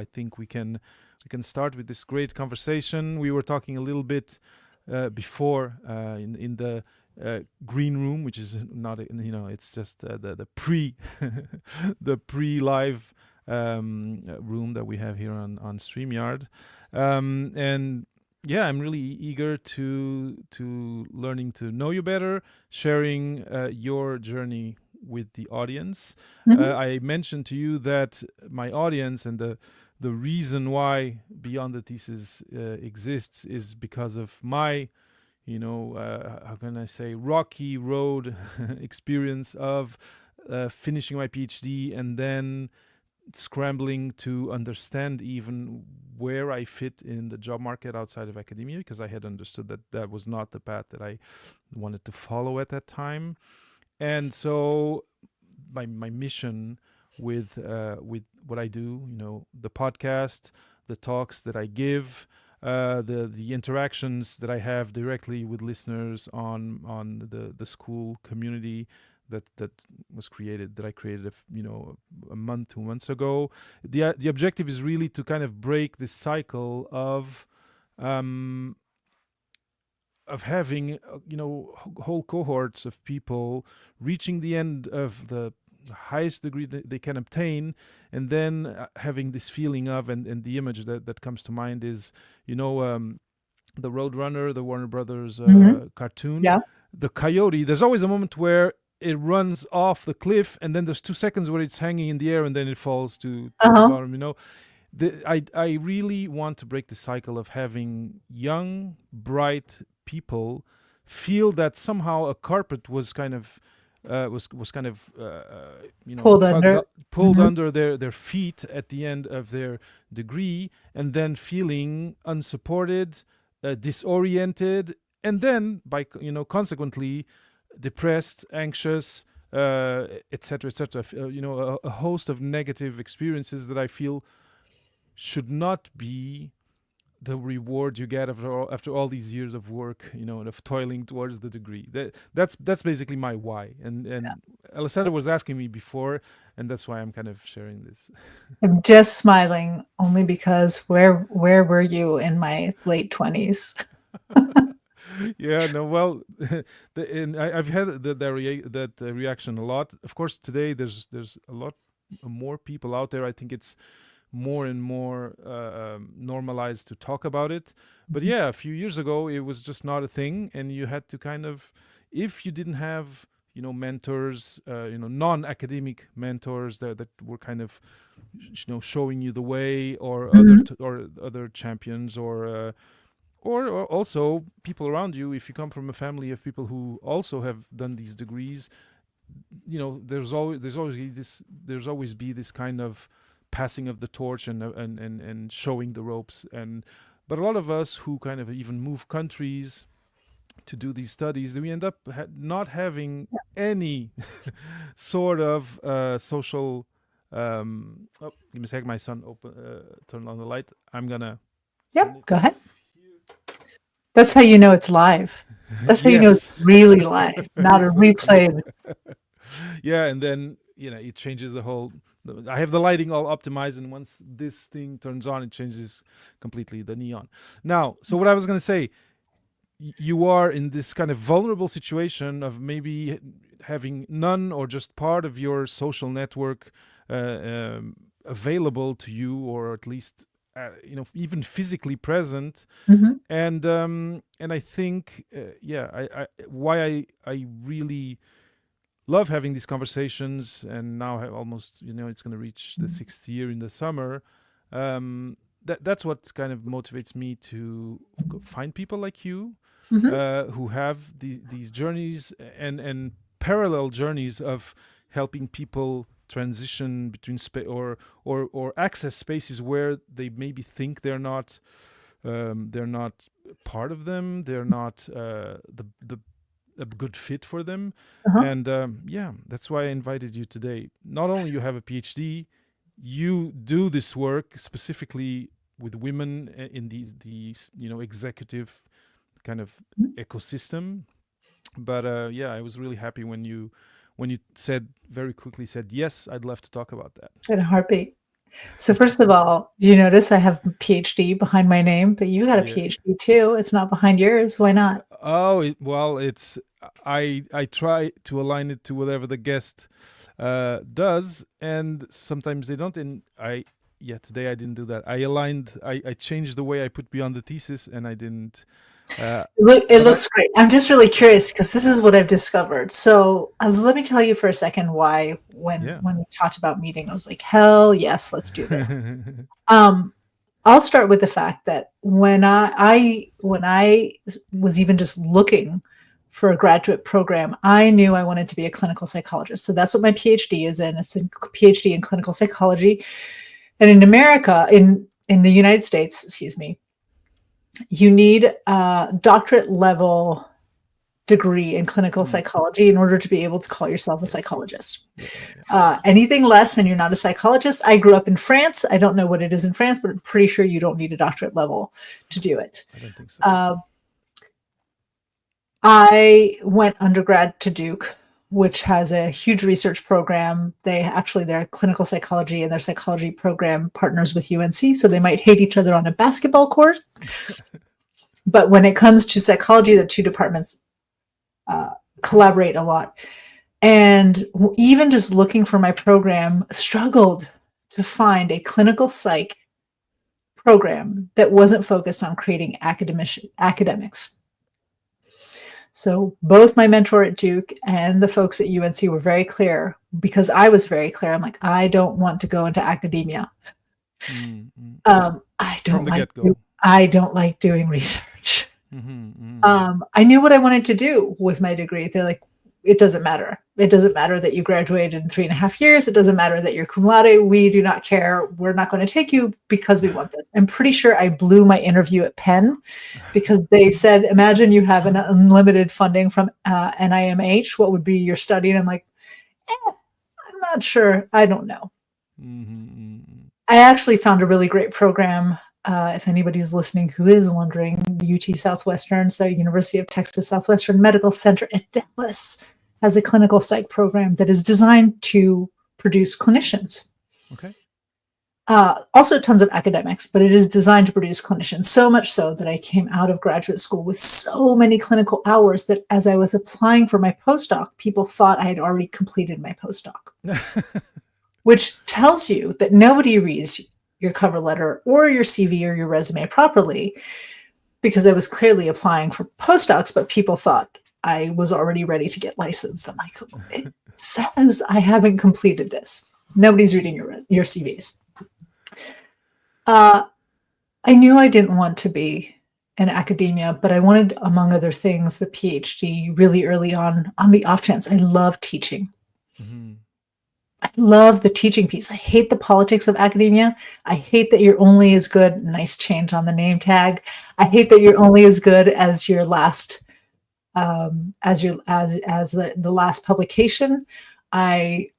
I think we can start with this great conversation. We were talking a little bit before in the green room, which is not it's just the pre the pre-live room that we have here on StreamYard, and yeah, I'm really eager to learning to know you better, sharing your journey with the audience. Mhm. I mentioned to you that my audience and the reason why Beyond the Thesis exists is because of my, how can I say, rocky road experience of finishing my PhD and then scrambling to understand even where I fit in the job market outside of academia, because I had understood that that was not the path that I wanted to follow at that time. And so my mission with what I do, the podcast, the talks that I give, the interactions that I have directly with listeners on the school community that was created, that I created a month, 2 months ago. The objective is really to kind of break this cycle um, of having whole cohorts of people reaching the end of the highest degree that they can obtain, and then having this feeling of, and the image that comes to mind is the Roadrunner, the Warner Brothers Mhm. cartoon, Yeah. the coyote. There's always a moment where it runs off the cliff, and then there's 2 seconds where it's hanging in the air, and then it falls to the Uh-huh. bottom. I really want to break the cycle of having young, bright people feel that somehow a carpet was kind of was kind of Pulled tugged under. up, pulled Mhm. under their feet at the end of their degree, and then feeling unsupported, disoriented, and then by consequently depressed, anxious, etc., etc. A host of negative experiences that I feel should not be the reward you get after all these years of work, and of toiling towards the degree. That's basically my why. And Alessandra was asking me before, and that's why I'm kind of sharing this. I'm just smiling only because where were you in my late 20s? Yeah, no, well, and I've had that reaction a lot. Of course, today there's a lot more people out there. I think it's more and more normalized to talk about it. But yeah, a few years ago, it was just not a thing, and you had to kind of, if you didn't have mentors, non-academic mentors that were kind of showing you the way, or Mhm. other champions, or also people around you. If you come from a family of people who also have done these degrees, there's always be this kind of passing of the torch, and showing the ropes. And but a lot of us who kind of even move countries to do these studies, we end up not having any sort of social. Oh, give me a second. My son turn on the light. I'm gonna turn Yep, it go off ahead. here. That's how you know it's live. That's how you know it's Yes. really live, not a Exactly. replay. Yeah, and then it changes the whole. I have the lighting all optimized, and once this thing turns on, it changes completely the neon. Now, so what I was going to say, you are in this kind of vulnerable situation of maybe having none or just part of your social network available to you, or at least even physically present. Mhm. And I think yeah, why I really love having these conversations, and now have almost, it's going to reach the 6th year in the summer. That's what kind of motivates me to find people like you, Mhm. who have these journeys, and parallel journeys of helping people transition between or access spaces where they maybe think they're not part of them, they're not the a good fit for them. Uh-huh. And yeah, that's why I invited you today. Not only you have a PhD, you do this work specifically with women in these executive kind of ecosystem. But yeah, I was really happy when you said very quickly said yes, I'd love to talk about that. In a heartbeat. So first of all, do you notice I have PhD behind my name, but you got a Yeah. PhD too. It's not behind yours. Why not? Oh, well, it's I try to align it to whatever the guest does, and sometimes they don't. And yeah, today I didn't do that. I changed the way I put beyond the thesis, and I didn't. It But I looks great. I'm just really curious because this is what I've discovered. So let me tell you for a second why yeah. when we talked about meeting, I was like, hell yes, let's do this. Um, I'll start with the fact that when I was even just looking for a graduate program, I knew I wanted to be a clinical psychologist. So that's what my PhD is in. It's a PhD in clinical psychology. And in America, in the United States, excuse me, you need a doctorate level degree in clinical Mm, psychology in order to be able to call yourself a yes. psychologist. Yeah. Yeah. Yeah. Anything less and you're not a psychologist. I grew up in France. I don't know what it is in France, but I'm pretty sure you don't need a doctorate level to do it. I don't think so. Uh, I went undergrad to Duke, which has a huge research program. Their clinical psychology and their psychology program partners with UNC, so they might hate each other on a basketball court. But when it comes to psychology, the two departments collaborate a lot. And even just looking for my program, struggled to find a clinical psych program that wasn't focused on creating academics. So both my mentor at Duke and the folks at UNC were very clear, because I was very clear. I'm like, I don't want to go into academia. Mm, mm. I From don't the like get go. I don't like doing research. Mm-hmm. I knew what I wanted to do with my degree. They're like, it doesn't matter. It doesn't matter that you graduated in 3.5 years. It doesn't matter that you're cum laude. We do not care. We're not going to take you because we want this. I'm pretty sure I blew my interview at Penn because they said, imagine you have an unlimited funding from NIMH. What would be your study? And I'm like, I'm not sure. I don't know. Mm-hmm. I actually found a really great program. If anybody's listening who is wondering, UT Southwestern, so University of Texas Southwestern Medical Center at Dallas has a clinical psych program that is designed to produce clinicians. Okay. Also tons of academics, but it is designed to produce clinicians, so much so that I came out of graduate school with so many clinical hours that as I was applying for my postdoc, people thought I had already completed my postdoc, which tells you that nobody reads your cover letter or your CV or your resume properly, because I was clearly applying for postdocs, but people thought I was already ready to get licensed. I'm like, it says I haven't completed this. Nobody's reading your CVs. I knew I didn't want to be in academia, but I wanted, among other things, the PhD really early on the off chance. I love teaching. Mm-hmm. I love the teaching piece. I hate the politics of academia. I hate that you're only as good, nice change on the name tag. I hate that you're only as good as your last, as the last publication. I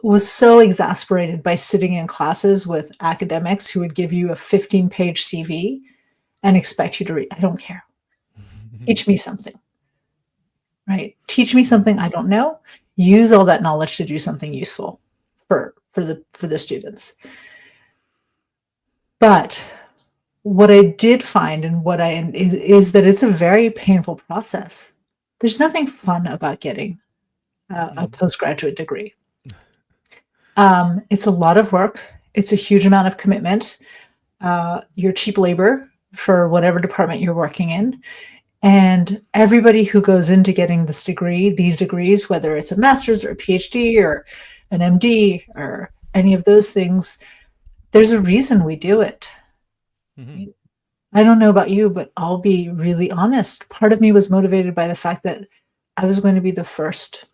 was so exasperated by sitting in classes with academics who would give you a 15-page CV and expect you to read. I don't care. Teach me something, right? Teach me something I don't know. Use all that knowledge to do something useful for the students. But what I did find and is that it's a very painful process. There's nothing fun about getting a postgraduate degree. It's a lot of work. It's a huge amount of commitment. You're cheap labor for whatever department you're working in. And everybody who goes into getting these degrees, whether it's a master's or a PhD or an MD or any of those things, there's a reason we do it. Mm-hmm. I don't know about you, but I'll be really honest. Part of me was motivated by the fact that I was going to be the first.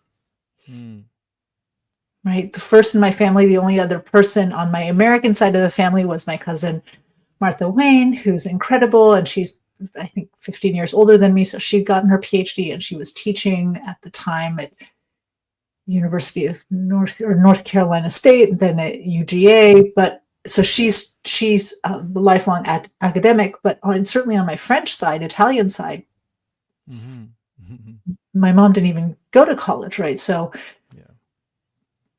Right? The first in my family. The only other person on my American side of the family was my cousin, Martha Wayne, who's incredible. And she's, I think, 15 years older than me. So she'd gotten her PhD and she was teaching at the time at University of North Carolina State, and then at UGA. But so she's a lifelong academic, but certainly on my French side, Italian side, my mom didn't even go to college, right? So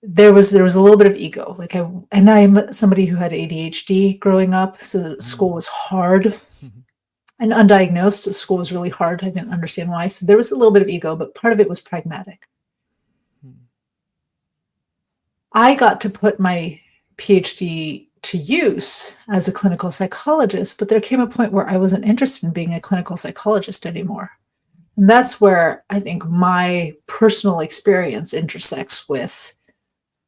there was a little bit of ego. Like I'm somebody who had ADHD growing up, so school Mm. was hard. And undiagnosed, so school was really hard. I didn't understand why. So there was a little bit of ego, but part of it was pragmatic. Mm. I got to put my PhD to use as a clinical psychologist, but there came a point where I wasn't interested in being a clinical psychologist anymore. And that's where I think my personal experience intersects with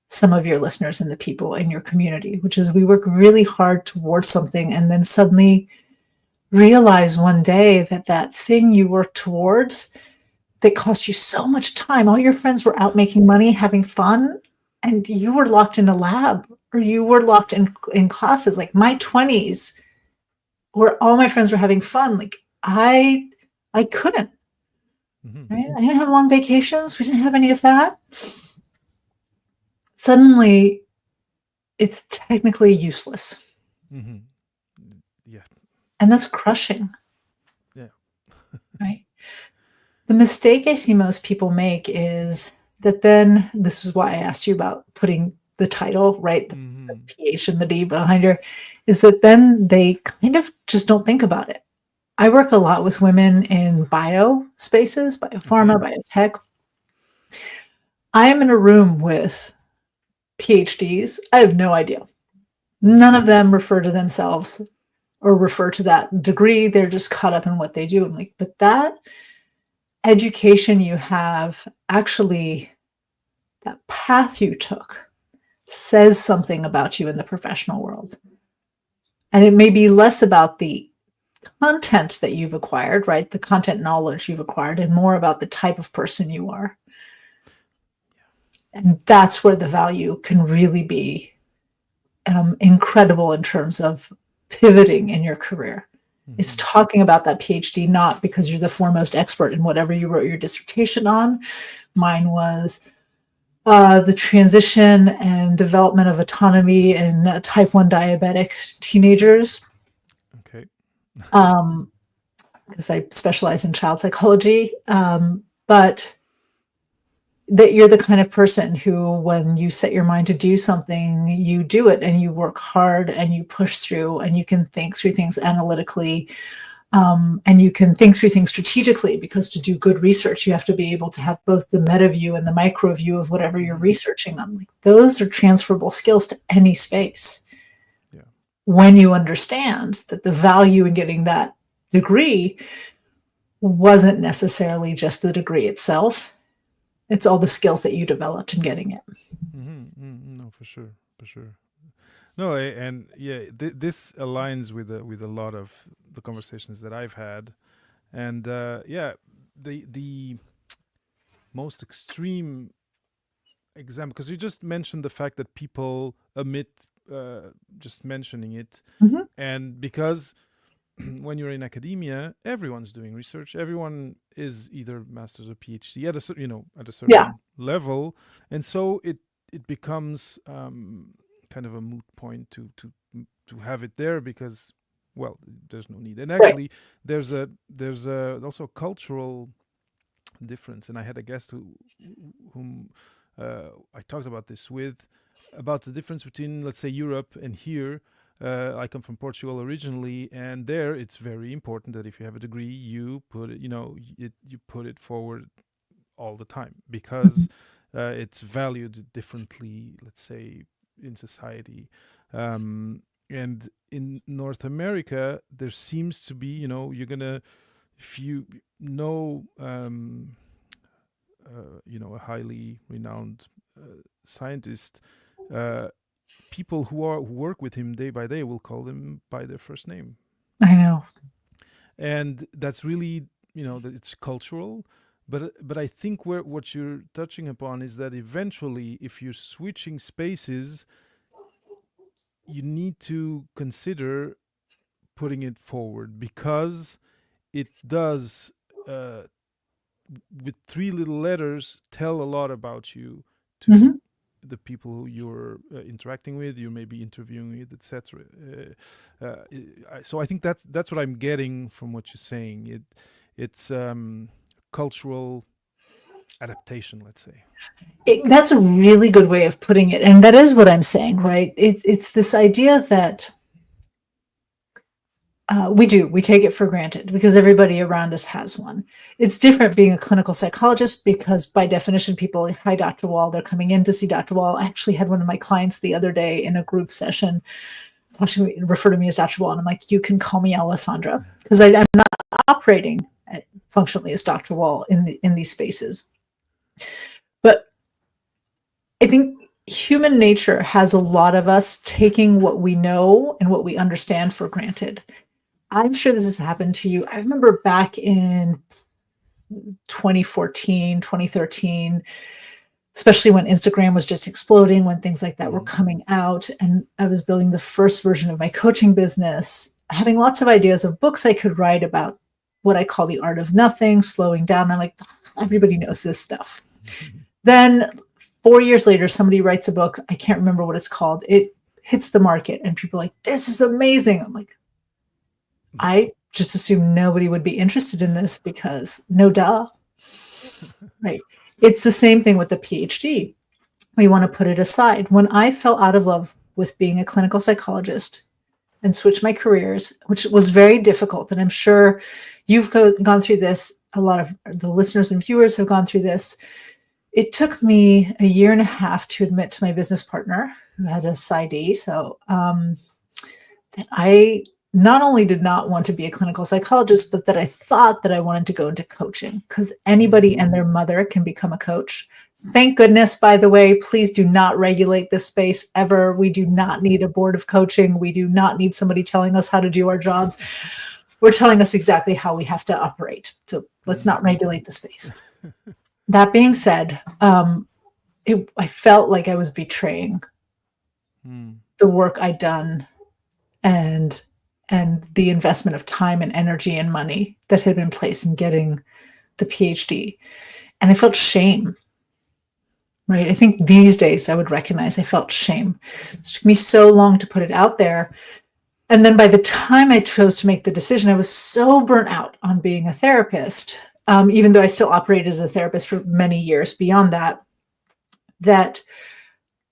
some of your listeners and the people in your community, which is we work really hard towards something and then suddenly realize one day that that thing you work towards that cost you so much time, all your friends were out making money, having fun, and you were locked in a lab or you were locked in classes. Like my 20s, where all my friends were having fun, like I couldn't. Mm-hmm. Right? I didn't have long vacations. We didn't have any of that. Suddenly, it's technically useless. Mm-hmm. Yeah. And that's crushing, Yeah. right? The mistake I see most people make is that then, this is why I asked you about putting the title, right? The Mm-hmm. PH and the D behind her, is that then they kind of just don't think about it. I work a lot with women in bio spaces, Okay. biopharma, biotech. I am in a room with PhDs. I have no idea. Mm-hmm. None of them refer to themselves or refer to that degree. They're just caught up in what they do. I'm like, but that education you have, actually, that path you took says something about you in the professional world. And it may be less about the content that you've acquired, right? The content knowledge you've acquired, and more about the type of person you are. And that's where the value can really be incredible in terms of pivoting in your career. It's Mm-hmm. talking about that PhD, not because you're the foremost expert in whatever you wrote your dissertation on. Mine was the transition and development of autonomy in type 1 diabetic teenagers, Okay. because I specialize in child psychology. But that you're the kind of person who, when you set your mind to do something, you do it and you work hard and you push through and you can think through things analytically, and you can think through things strategically, because to do good research, you have to be able to have both the meta view and the micro view of whatever you're Mm-hmm. researching on. Like, those are transferable skills to any space. Yeah. When you understand that the value in getting that degree wasn't necessarily just the degree itself, it's all the skills that you developed in getting it. Mm-hmm. Mm-hmm. No, for sure. For sure. No, and yeah, this aligns with a lot of the conversations that I've had, and yeah, the most extreme example, because you just mentioned the fact that people omit just mentioning it, Mhm. and because when you're in academia, everyone's doing research. Everyone is either masters or PhD at at a Yeah, certain level, and so it becomes kind of a moot point to have it there because, well, there's no need. And right. actually, there's also a cultural difference. And I had a guest whom I talked about this with, about the difference between, let's say, Europe and here. I come from Portugal originally, and there it's very important that if you have a degree, you put it, you put it forward all the time because it's valued differently, let's say, in society. And in North America, there seems to be, you're gonna, if you know, a highly renowned scientist, uh, people who work with him day by day will call him by their first name, I know. and that's really, that it's cultural. But I think what you're touching upon is that eventually, if you're switching spaces, you need to consider putting it forward because it does, uh, with three little letters, tell a lot about you to Mhm. the people who you're interacting with, you may be interviewing with, etc. So I think that's what I'm getting from what you're saying. It's cultural adaptation, let's say. That's a really good way of putting it. And that is what I'm saying, right? It's this idea that we take it for granted because everybody around us has one. It's different being a clinical psychologist because by definition, people, hi, Dr. Wall, they're coming in to see Dr. Wall. I actually had one of my clients the other day in a group session refer to me as Dr. Wall. And I'm like, you can call me Alessandra because I'm not operating functionally as Dr. Wall in these spaces. But I think human nature has a lot of us taking what we know and what we understand for granted. I'm sure this has happened to you. I remember back in 2014, 2013, especially when Instagram was just exploding, when things like that were coming out, and I was building the first version of my coaching business, having lots of ideas of books I could write about what I call the art of nothing, slowing down. I'm like, everybody knows this stuff. Then 4 years later, somebody writes a book. I can't remember what it's called. It hits the market and people are like, this is amazing. I'm like, I just assumed nobody would be interested in this because no duh, right? It's the same thing with the PhD. We want to put it aside. When I fell out of love with being a clinical psychologist and switched my careers, which was very difficult, and I'm sure you've gone through this, a lot of the listeners and viewers have gone through this. It took me a year and a half to admit to my business partner, who had a PsyD, that I not only did not want to be a clinical psychologist, but that I thought that I wanted to go into coaching because anybody and their mother can become a coach. Thank goodness, by the way, please do not regulate this space ever. We do not need a board of coaching. We do not need somebody telling us how to do our jobs. We're telling us exactly how we have to operate. So let's not regulate the space. That being said, I felt like I was betraying the work I'd done and the investment of time and energy and money that had been placed in getting the PhD. And I felt shame, right? I think these days I would recognize I felt shame. It took me so long to put it out there. And then by the time I chose to make the decision, I was so burnt out on being a therapist, even though I still operated as a therapist for many years beyond that, that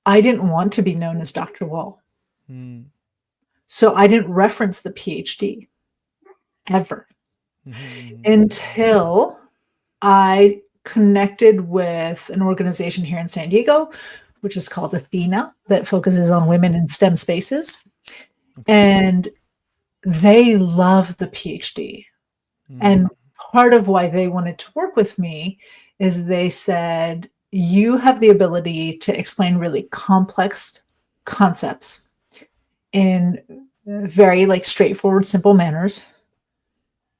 I didn't want to be known as Dr. Wall. So I didn't reference the PhD ever until I connected with an organization here in San Diego, which is called Athena, that focuses on women in STEM spaces. And they love the PhD. And part of why they wanted to work with me is they said, you have the ability to explain really complex concepts in very straightforward, simple manners.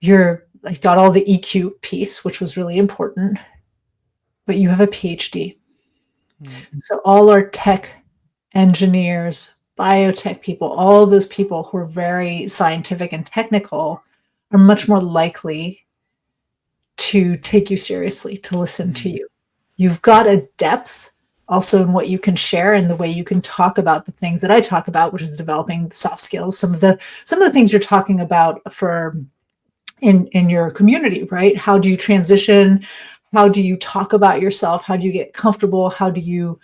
You're got all the EQ piece, which was really important, but you have a PhD. So all our tech engineers, biotech people, all those people who are very scientific and technical are much more likely to take you seriously, to listen to you. You've got a depth also in what you can share and the way you can talk about the things that I talk about, which is developing the soft skills, some of the things you're talking about for in your community, right? How do you transition? How do you talk about yourself? How do you get comfortable? How do you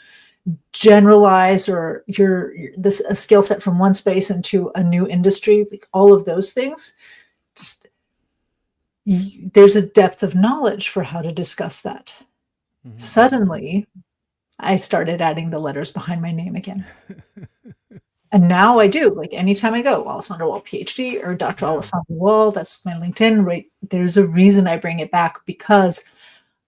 generalize or a skill set from one space into a new industry? Like all of those things, just there's a depth of knowledge for how to discuss that. Suddenly, I started adding the letters behind my name again. And now I do, anytime I go, Alessandra Wall PhD or Dr. Alessandra Wall, that's my LinkedIn, right? There's a reason I bring it back because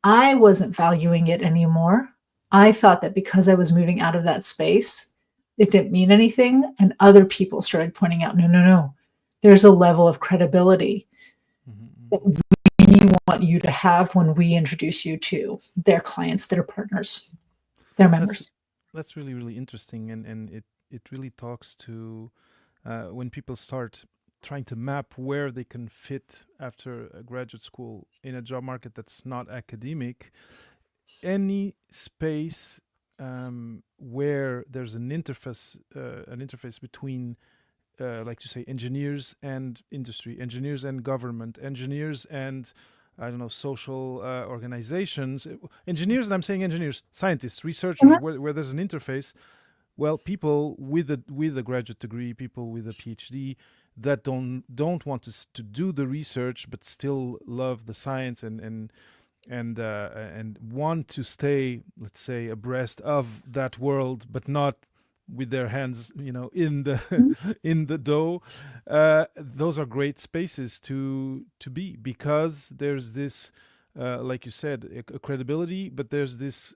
I wasn't valuing it anymore. I thought that because I was moving out of that space, it didn't mean anything. And other people started pointing out, no. There's a level of credibility that we want you to have when we introduce you to their clients, their partners, their members. That's really, really interesting. And it really talks to when people start trying to map where they can fit after a graduate school in a job market that's not academic. Any space where there's an interface between like you say, engineers and industry, engineers and government, engineers and I don't know, social organizations, engineers, and I'm saying engineers, scientists, researchers, Mhm. where there's an interface. Well, people with a graduate degree, people with a PhD that don't want to do the research, but still love the science and want to stay, let's say, abreast of that world, but not with their hands, in the in the dough. Those are great spaces to be, because there's this, like you said, a credibility, but there's this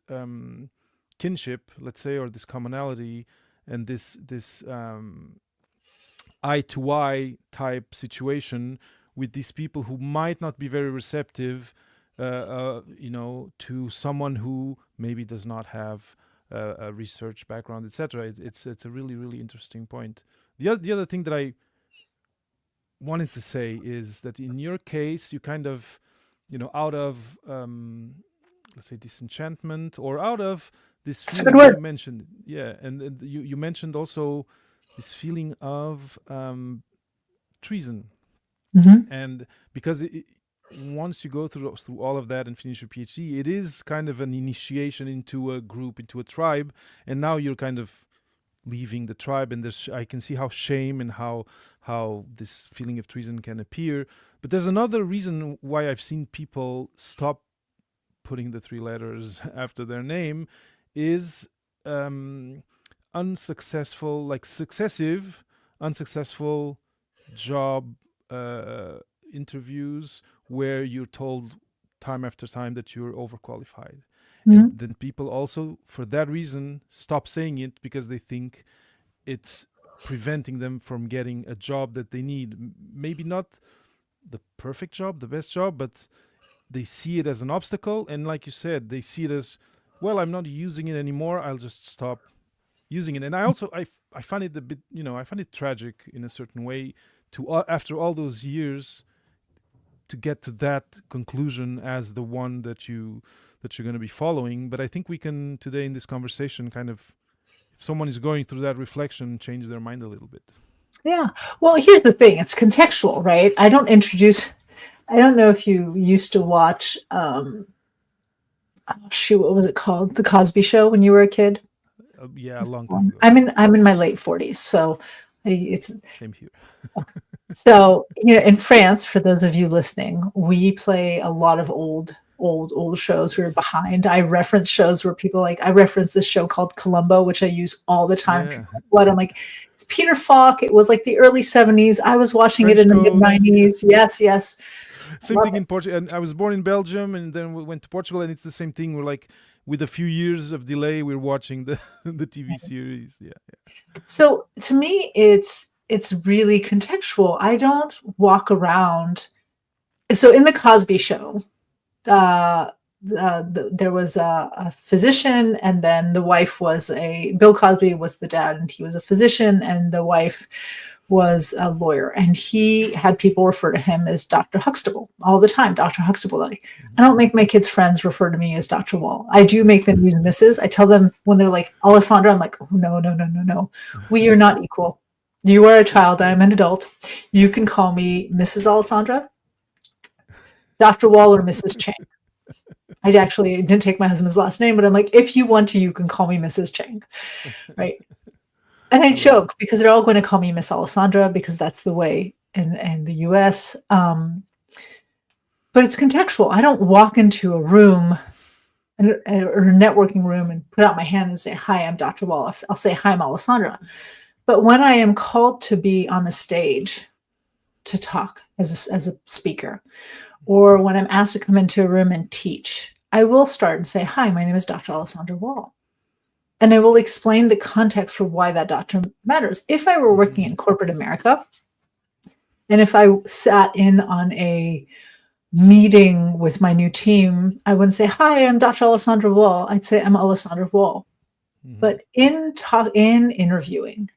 kinship, let's say, or this commonality, and this eye to eye type situation with these people who might not be very receptive, to someone who maybe does not have a research background, etc. It's a really really interesting point. The other thing that I wanted to say is that in your case, you kind of, out of let's say disenchantment, or out of this That's a good feeling you word. mentioned, yeah, and you mentioned also this feeling of treason, Hmm. and because once you go through all of that and finish your PhD, it is kind of an initiation into a group, into a tribe, and now you're kind of leaving the tribe, and there's, I can see how shame and how this feeling of treason can appear. But there's another reason why I've seen people stop putting the three letters after their name, is um, unsuccessful, like successive unsuccessful job uh, interviews where you're told time after time that you're overqualified. And Hmm. then people also, for that reason, stop saying it, because they think it's preventing them from getting a job that they need. Maybe not the perfect job, the best job, but they see it as an obstacle. And like you said, they see it as, well, I'm not using it anymore, I'll just stop using it. And I also, I find it a bit, I find it tragic in a certain way to, after all those years, to get to that conclusion as the one that you're going to be following. But I think we can today in this conversation kind of, if someone is going through that reflection, change their mind a little bit. Yeah. Well, here's the thing. It's contextual, right? I don't know if you used to watch, oh, shoot, what was it called? The Cosby Show when you were a kid? Yeah, a long time ago. I'm in my late 40s. So it's, Same here. so, in France, for those of you listening, we play a lot of old shows. We were Yes. behind. I reference shows where people like, I reference this show called Columbo, which I use all the time. Yeah. People are like, what? I'm like, it's Peter Falk. It was like the early 70s. I was watching it French in the mid Code. Yeah. 90s. Yes, yes. Same Love thing it. in Portugal. And I was born in Belgium, and then we went to Portugal, and it's the same thing. We're like, with a few years of delay, we're watching the the TV series. Yeah. So to me, it's really contextual. I don't walk around. So in the Cosby Show, uh, there was a physician, and then the wife was Bill Cosby was the dad, and he was a physician, and the wife was a lawyer, and he had people refer to him as Dr. Huxtable all the time. Dr. Huxtable. Like, I don't make my kids' friends refer to me as Dr. Wall. I do make them use Mrs. I tell them when they're like Alessandra, I'm like, oh, no, no, no, no, no. We are not equal. You are a child. I am an adult. You can call me Mrs. Alessandra, Dr. Wall, or Mrs. Chang. I actually didn't take my husband's last name, but I'm like, if you want to, you can call me Mrs. Chang, right? And I I love it. joke because they're all going to call me Miss Alessandra because that's the way in the US. But it's contextual. I don't walk into a room or a networking room and put out my hand and say, hi, I'm Dr. Wallace. I'll say, hi, I'm Alessandra. But when I am called to be on a stage to talk as a speaker, or when I'm asked to come into a room and teach, I will start and say, hi, my name is Dr. Alessandra Wall. And I will explain the context for why that doctor matters. If I were working in corporate America, and if I sat in on a meeting with my new team, I wouldn't say, hi, I'm Dr. Alessandra Wall. I'd say, I'm Alessandra Wall. Mm-hmm. But in interviewing,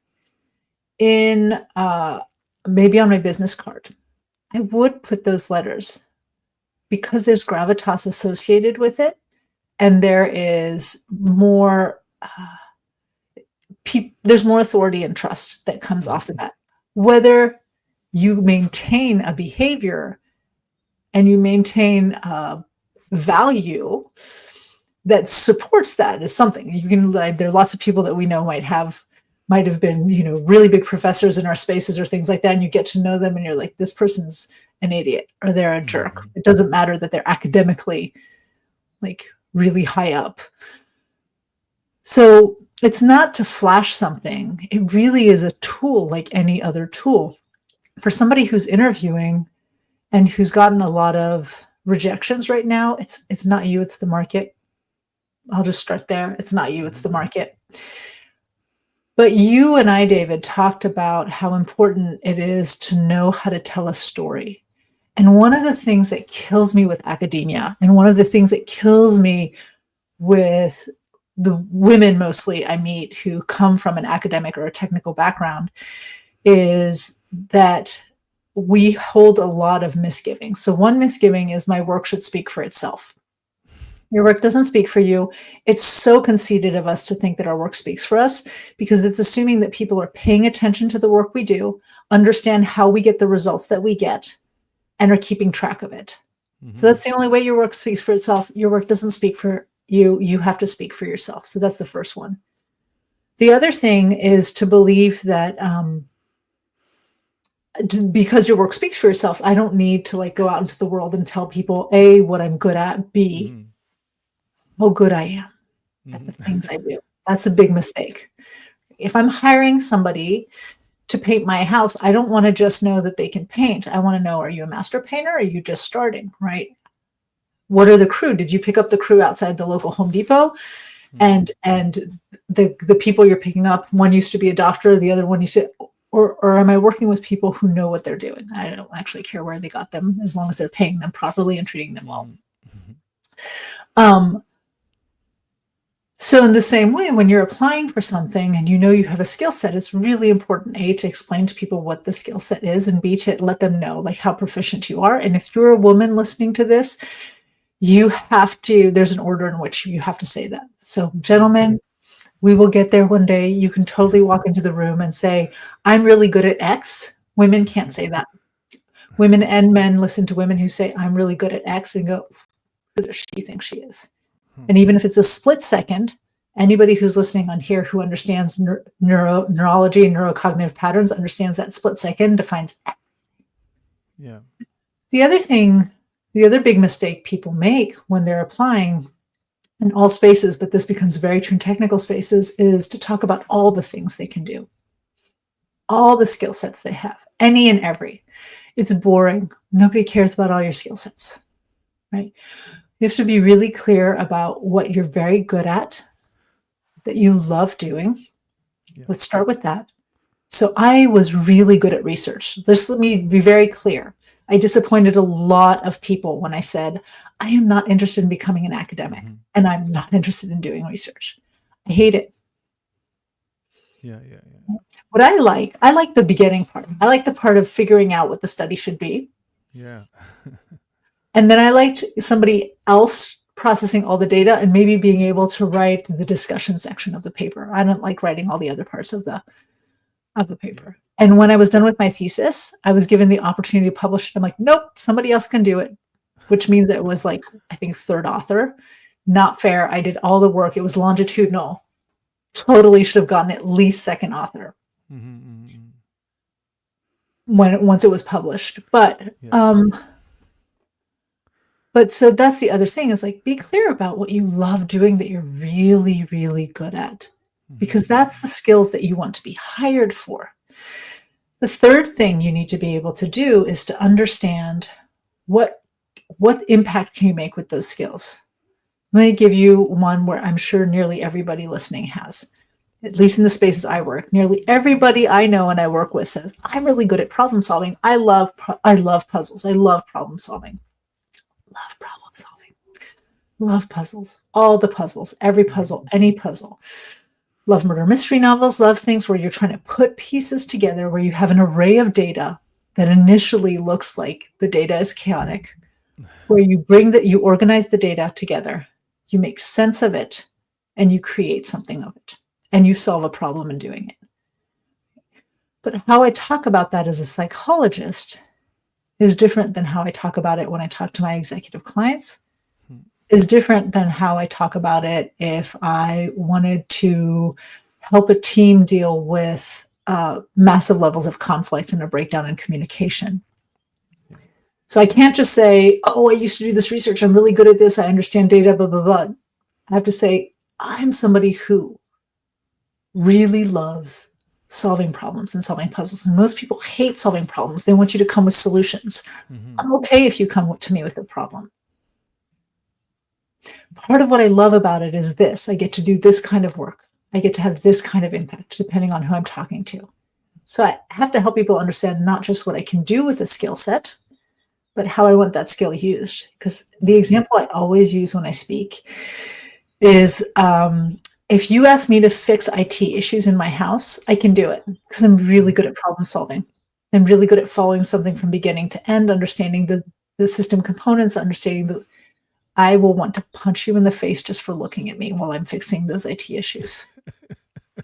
in maybe on my business card, I would put those letters because there's gravitas associated with it, and there is more there's more authority and trust that comes off the bat. Whether you maintain a behavior and you maintain value that supports that is something you can, like, there are lots of people that we know might have been, really big professors in our spaces or things like that. And you get to know them and you're like, this person's an idiot or they're a jerk. It doesn't matter that they're academically like really high up. So it's not to flash something. It really is a tool like any other tool. For somebody who's interviewing and who's gotten a lot of rejections right now, it's not you, it's the market. I'll just start there. It's not you, it's the market. But you and I, David, talked about how important it is to know how to tell a story. And one of the things that kills me with academia, and one of the things that kills me with the women mostly I meet who come from an academic or a technical background, is that we hold a lot of misgivings. So one misgiving is my work should speak for itself. Your work doesn't speak for you. It's so conceited of us to think that our work speaks for us, because it's assuming that people are paying attention to the work we do, understand how we get the results that we get, and are keeping track of it. So that's the only way your work speaks for itself. Your work doesn't speak for you. You have to speak for yourself. So that's the first one. The other thing is to believe that because your work speaks for yourself, I don't need to like go out into the world and tell people, A, what I'm good at, B, how good I am at the things I do. That's a big mistake. If I'm hiring somebody to paint my house, I don't want to just know that they can paint. I want to know, are you a master painter? Or are you just starting, right? What are the crew? Did you pick up the crew outside the local Home Depot? And the people you're picking up, one used to be a doctor, the other one used to, or am I working with people who know what they're doing? I don't actually care where they got them, as long as they're paying them properly and treating them well. So in the same way, when you're applying for something and you know you have a skill set, it's really important, A, to explain to people what the skill set is, and B, to let them know like how proficient you are. And if you're a woman listening to this, you have to, there's an order in which you have to say that. So gentlemen, we will get there one day. You can totally walk into the room and say, I'm really good at X. Women can't say that. Women and men listen to women who say, I'm really good at X, and go, who does she think she is? And even if it's a split second, anybody who's listening on here who understands neurology and neurocognitive patterns understands that split second defines X. Yeah. The other big mistake people make when they're applying in all spaces, but this becomes very true in technical spaces, is to talk about all the things they can do, all the skill sets they have, any and every. It's boring. Nobody cares about all your skill sets, right? You have to be really clear about what you're very good at, that you love doing. Yeah. Let's start with that. So I was really good at research. Let me be very clear. I disappointed a lot of people when I said, I am not interested in becoming an academic, and I'm not interested in doing research. I hate it. Yeah. What I like the beginning part. I like the part of figuring out what the study should be. Yeah. And then I liked somebody else processing all the data and maybe being able to write the discussion section of the paper. I don't like writing all the other parts of the paper. And when I was done with my thesis, I was given the opportunity to publish it. I'm like, nope, somebody else can do it, which means it was like, I think, third author. Not fair. I did all the work. It was longitudinal. Totally should have gotten at least second author once it was published. But but so that's the other thing, is like, be clear about what you love doing that you're really, really good at, because that's the skills that you want to be hired for. The third thing you need to be able to do is to understand what impact can you make with those skills. Let me give you one where I'm sure nearly everybody listening has, at least in the spaces I work. Nearly everybody I know and I work with says, I'm really good at problem solving. I love puzzles. I love problem solving. Love problem solving. Love puzzles. All the puzzles. Every puzzle. Any puzzle. Love murder mystery novels. Love things where you're trying to put pieces together, where you have an array of data that initially looks like the data is chaotic, where you organize the data together, you make sense of it, and you create something of it, and you solve a problem in doing it. But how I talk about that as a psychologist is different than how I talk about it when I talk to my executive clients, Hmm. is different than how I talk about it if I wanted to help a team deal with massive levels of conflict and a breakdown in communication. So I can't just say, oh, I used to do this research. I'm really good at this. I understand data, blah, blah, blah. I have to say, I'm somebody who really loves solving problems and solving puzzles. And most people hate solving problems. They want you to come with solutions. Mhm. I'm okay if you come to me with a problem. Part of what I love about it is this. I get to do this kind of work. I get to have this kind of impact depending on who I'm talking to. So I have to help people understand not just what I can do with a skill set, but how I want that skill used. Because the example I always use when I speak is if you ask me to fix IT issues in my house, I can do it because I'm really good at problem solving. I'm really good at following something from beginning to end, understanding the system components, understanding the. I will want to punch you in the face just for looking at me while I'm fixing those IT issues.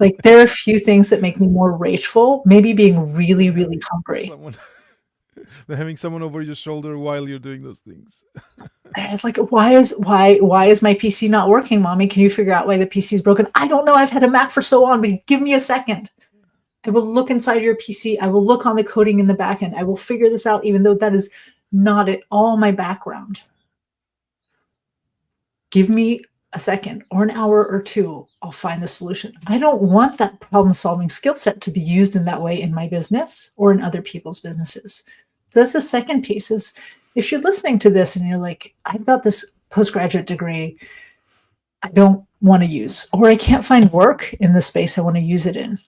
Like there are a few things that make me more rageful, maybe being really, really hungry. Someone having someone over your shoulder while you're doing those things. And it's like, why is my PC not working, mommy? Can you figure out why the PC is broken? I don't know. I've had a Mac for so long, but give me a second. I will look inside your PC. I will look on the coding in the back end. I will figure this out, even though that is not at all my background. Give me a second or an hour or two. I'll find the solution. I don't want that problem-solving skill set to be used in that way in my business or in other people's businesses. So that's the second piece is if you're listening to this and you're like, I've got this postgraduate degree I don't want to use, or I can't find work in the space I want to use it in.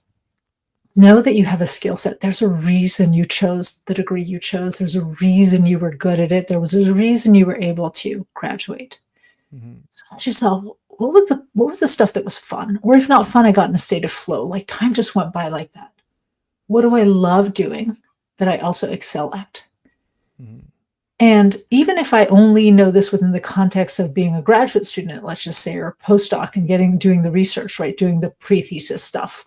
Know that you have a skill set. There's a reason you chose the degree you chose. There's a reason you were good at it. There was a reason you were able to graduate. Mm-hmm. So ask yourself, what was the stuff that was fun? Or if not fun, I got in a state of flow. Like time just went by like that. What do I love doing that I also excel at? Mm-hmm. And even if I only know this within the context of being a graduate student, let's just say, or a postdoc and doing the research, right? Doing the pre-thesis stuff.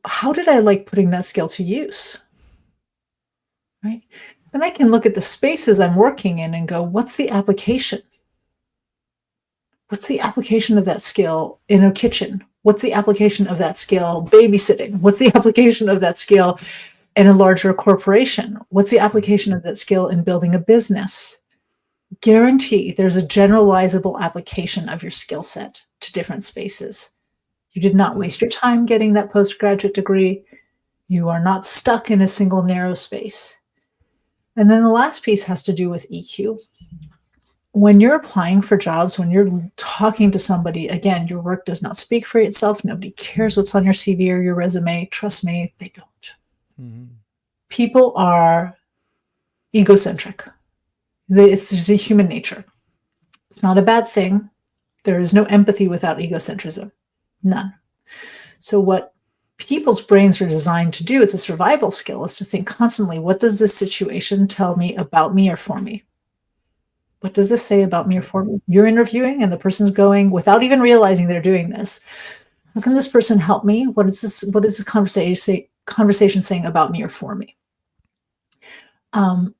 How did I like putting that skill to use? Right? Then I can look at the spaces I'm working in and go, what's the application? What's the application of that skill in a kitchen? What's the application of that skill babysitting? What's the application of that skill in a larger corporation? What's the application of that skill in building a business? Guarantee there's a generalizable application of your skill set to different spaces. You did not waste your time getting that postgraduate degree. You are not stuck in a single narrow space. And then the last piece has to do with EQ. When you're applying for jobs, when you're talking to somebody, again, your work does not speak for itself. Nobody cares what's on your CV or your resume. Trust me, they don't. Mm-hmm. People are egocentric. It's the human nature. It's not a bad thing. There is no empathy without egocentrism. None. So what people's brains are designed to do, it's a survival skill, is to think constantly, what does this situation tell me about me or for me? What does this say about me or for me? You're interviewing and the person's going, without even realizing they're doing this, how can this person help me? What is this conversation saying about me or for me?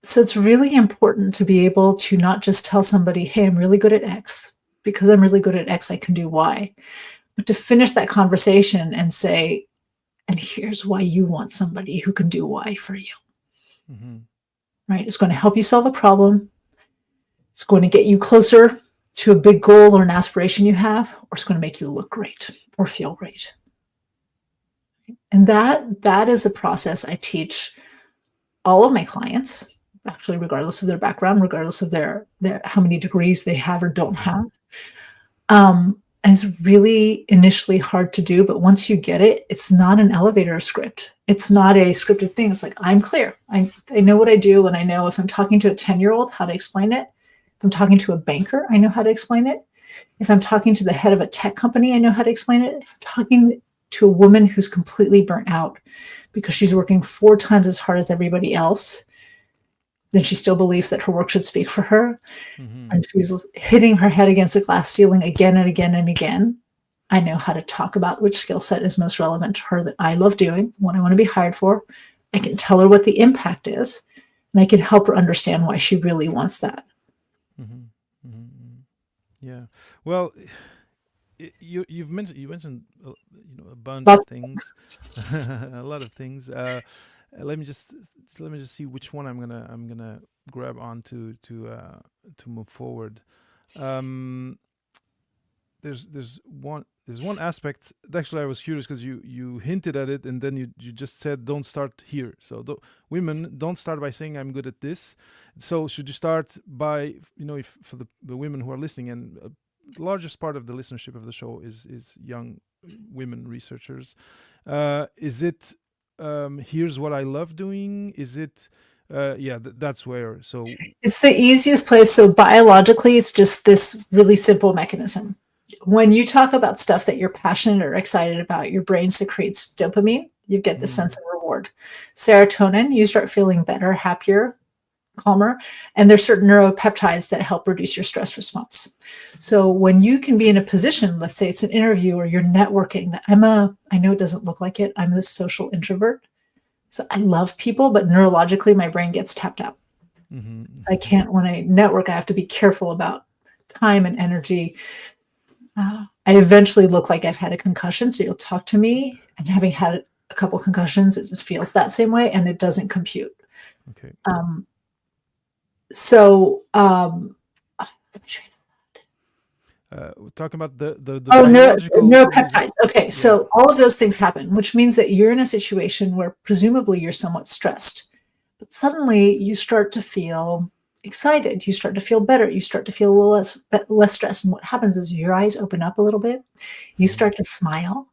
So it's really important to be able to not just tell somebody, hey, I'm really good at X. Because I'm really good at X, I can do Y. But to finish that conversation and say, and here's why you want somebody who can do Y for you. Mm-hmm. Right? It's going to help you solve a problem. It's going to get you closer to a big goal or an aspiration you have, or it's going to make you look great or feel great. And that is the process I teach all of my clients, actually, regardless of their background, regardless of their how many degrees they have or don't have. And it's really initially hard to do, but once you get it, it's not an elevator script. It's not a scripted thing. It's like, I'm clear. I know what I do, and I know if I'm talking to a 10-year-old, how to explain it. If I'm talking to a banker, I know how to explain it. If I'm talking to the head of a tech company, I know how to explain it. If I'm talking to a woman who's completely burnt out because she's working 4 times as hard as everybody else, then she still believes that her work should speak for her. Mm-hmm. And she's hitting her head against a glass ceiling again and again and again. I know how to talk about which skill set is most relevant to her that I love doing, what I want to be hired for. I can tell her what the impact is, and I can help her understand why she really wants that. Mm-hmm. Mm-hmm. Yeah. Well, you've mentioned a bunch of Lots things, a lot of things. Let me just see which one I'm gonna grab on to move forward. Um, there's one aspect. Actually, I was curious because you hinted at it, and then you just said don't start here. So women don't start by saying I'm good at this. So should you start by, if for the women who are listening, and the largest part of the listenership of the show is young women researchers. Is it here's what I love doing? Is it yeah, that's where. So It's the easiest place. So biologically, it's just this really simple mechanism. When you talk about stuff that you're passionate or excited about, your brain secretes dopamine. You get the sense of reward. Serotonin, you start feeling better, happier, calmer. And there's certain neuropeptides that help reduce your stress response. So when you can be in a position, let's say it's an interview or you're networking, that I know it doesn't look like it, I'm a social introvert. So I love people, but neurologically, my brain gets tapped out. So I can't, when I network, I have to be careful about time and energy. I eventually look like I've had a concussion. So you'll talk to me, and having had a couple concussions, it just feels that same way, and it doesn't compute. okay. Let me try We're talking about the biological neuropeptides. Okay, Yeah. so all of those things happen, which means that you're in a situation where presumably you're somewhat stressed, but suddenly you start to feel excited. You start to feel better. You start to feel a little less stressed. And what happens is your eyes open up a little bit. You start to smile.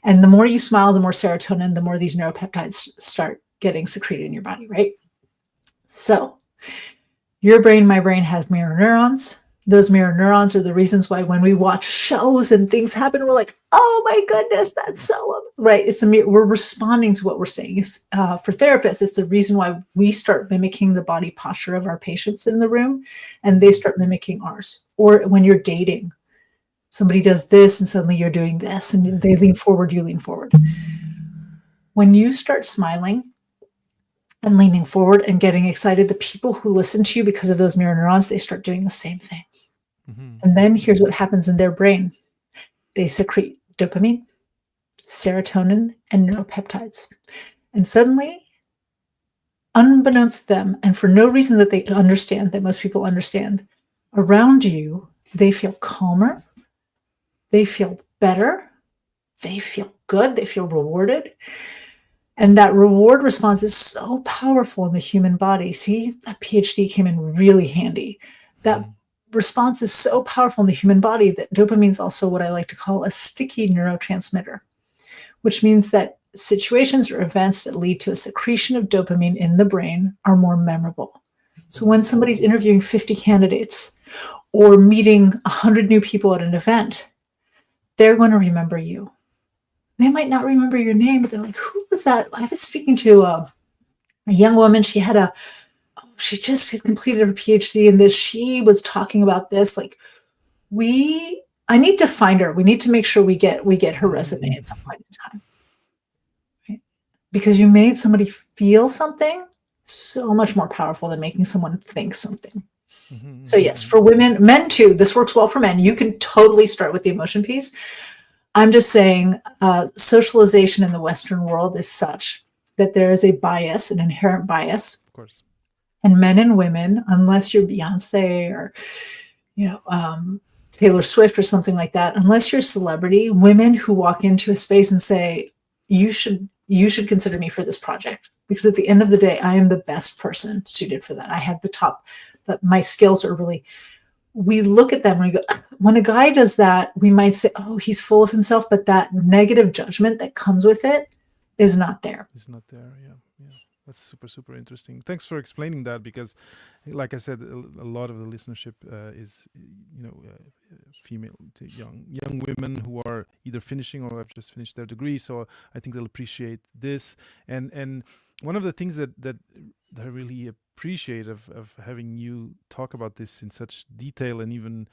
And the more you smile, the more serotonin, the more these neuropeptides start getting secreted in your body, right? So your brain, my brain, has mirror neurons. Those mirror neurons are the reasons why when we watch shows and things happen, we're like, oh my goodness, that's so right. It's we're responding to what we're saying. For therapists, it's the reason why we start mimicking the body posture of our patients in the room, and they start mimicking ours. Or when you're dating, somebody does this and suddenly you're doing this, and they lean forward, you lean forward. When you start smiling and leaning forward and getting excited, the people who listen to you because of those mirror neurons, they start doing the same thing. And then here's what happens in their brain. They secrete dopamine, serotonin, and neuropeptides. And suddenly, unbeknownst to them, and for no reason that they understand, that most people understand, around you, they feel calmer, they feel better, they feel good, they feel rewarded. And that reward response is so powerful in the human body. See, that PhD came in really handy. That response is so powerful in the human body that dopamine is also what I like to call a sticky neurotransmitter, which means that situations or events that lead to a secretion of dopamine in the brain are more memorable. So when somebody's interviewing 50 candidates or meeting 100 new people at an event, they're going to remember you. They might not remember your name, but they're like, who was that? I was speaking to a young woman. She just had completed her PhD in this. She was talking about this. Like, I need to find her. We need to make sure we get her resume at some point in time. Right? Because you made somebody feel something so much more powerful than making someone think something. So yes, for women, men too, this works well for men. You can totally start with the emotion piece. I'm just saying socialization in the Western world is such that there is a bias, an inherent bias. Of course. And men and women, unless you're Beyonce or, Taylor Swift or something like that, unless you're a celebrity, women who walk into a space and say, you should consider me for this project, because at the end of the day, I am the best person suited for that. I have my skills are really, we look at them and we go, when a guy does that, we might say, oh, he's full of himself, but that negative judgment that comes with it is not there. It's not there. Yeah. That's super, super interesting. Thanks for explaining that, because like I said, a lot of the listenership is, female to young women who are either finishing or have just finished their degree. So I think they'll appreciate this. And one of the things that I really appreciate of having you talk about this in such detail and even,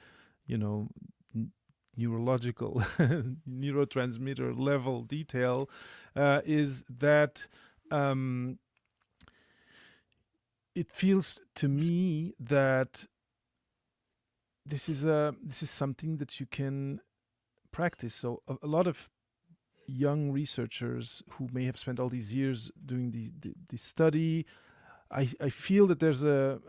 neurological neurotransmitter level detail is that um, it feels to me that this is something that you can practice. So a lot of young researchers who may have spent all these years doing the study, I feel that there's a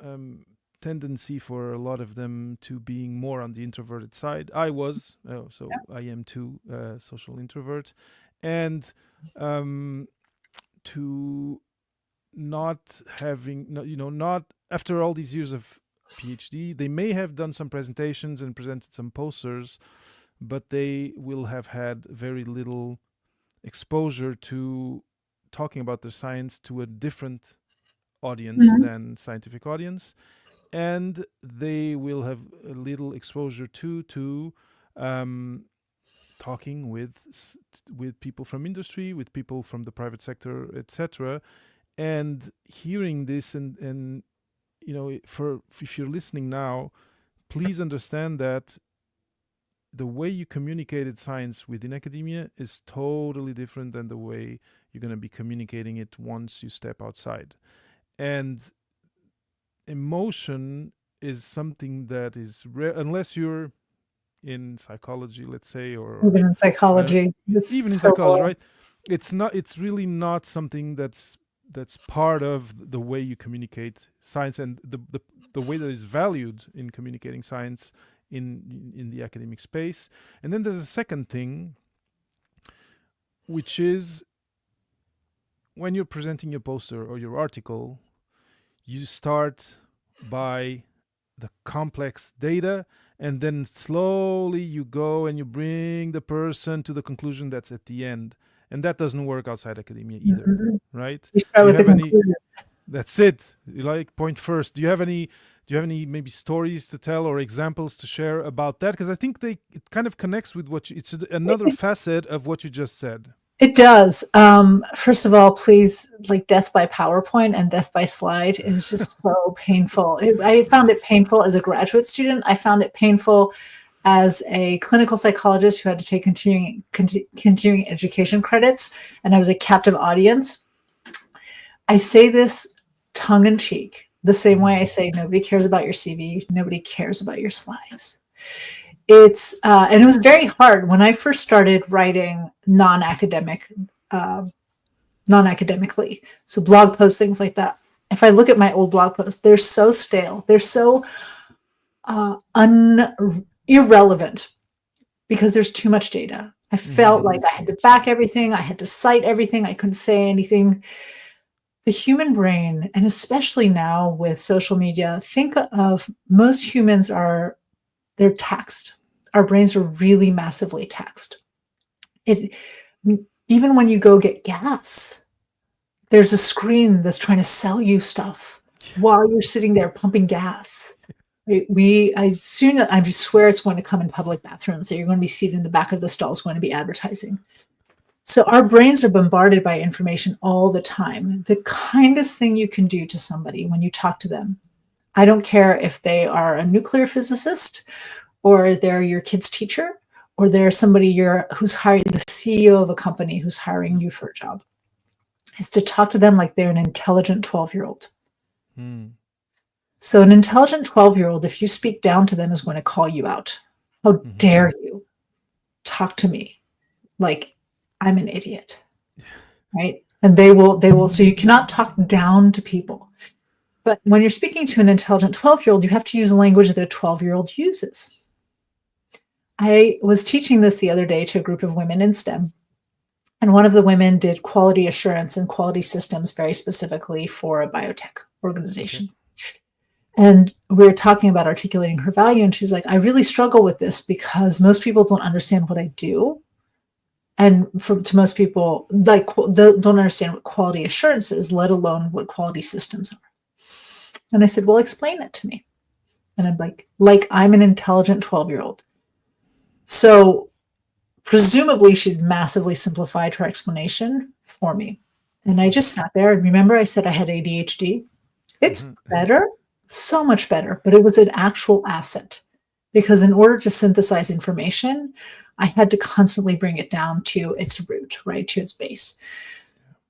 tendency for a lot of them to being more on the introverted side. I was, so I am too, social introvert, and to not having, not after all these years of PhD, they may have done some presentations and presented some posters, but they will have had very little exposure to talking about their science to a different audience Mhm. than scientific audience, and they will have a little exposure to um, talking with people from industry, with people from the private sector, etc. And hearing this, and for if you're listening now, please understand that the way you communicated science within academia is totally different than the way you're going to be communicating it once you step outside. And emotion is something that is rare unless you're in psychology, let's say, or Even in I don't, psychology, it's even in so psychology, boring. right? It's really not something that's part of the way you communicate science, and the way that is valued in communicating science in the academic space. And then there's a second thing, which is when you're presenting your poster or your article, you start by the complex data, and then slowly you go and you bring the person to the conclusion that's at the end. And that doesn't work outside academia either, Mhm. right? You Do start you with the have any? conclusion. That's it. You like point first. Do you have any maybe stories to tell or examples to share about that? Because I think it kind of connects with it's another facet of what you just said. It does. First of all, please, like death by PowerPoint and death by slide is just so painful. I found it painful as a graduate student. I found it painful as a clinical psychologist who had to take continuing education credits, and I was a captive audience. I say this tongue in cheek, the same way I say nobody cares about your CV, nobody cares about your slides. And it was very hard when I first started writing uh, non-academically. So blog posts, things like that. If I look at my old blog posts, they're so stale. They're so irrelevant because there's too much data. I felt like I had to back everything. I had to cite everything. I couldn't say anything. The human brain, and especially now with social media, think of most humans they're taxed. Our brains are really massively taxed. It even when you go get gas, there's a screen that's trying to sell you stuff while you're sitting there pumping gas. I swear it's going to come in public bathrooms. So you're going to be seated in the back of the stalls, going to be advertising. So our brains are bombarded by information all the time. The kindest thing you can do to somebody when you talk to them, I don't care if they are a nuclear physicist or they're your kid's teacher or they're somebody who's hiring the CEO of a company who's hiring you for a job, is to talk to them like they're an intelligent 12-year-old. So an intelligent 12-year-old, if you speak down to them, is going to call you out. How dare you talk to me like I'm an idiot, right? And they will, so you cannot talk down to people. But when you're speaking to an intelligent 12-year-old, you have to use language that a 12-year-old uses. I was teaching this the other day to a group of women in STEM. And one of the women did quality assurance and quality systems very specifically for a biotech organization. Okay. And we were talking about articulating her value. And she's like, I really struggle with this because most people don't understand what I do. And to most people, don't understand what quality assurance is, let alone what quality systems are. And I said, well, explain it to me. And I'm like I'm an intelligent 12-year-old. So presumably she'd massively simplified her explanation for me. And I just sat there and remember I said I had ADHD. It's better, so much better, but it was an actual asset because in order to synthesize information, I had to constantly bring it down to its root, right, to its base.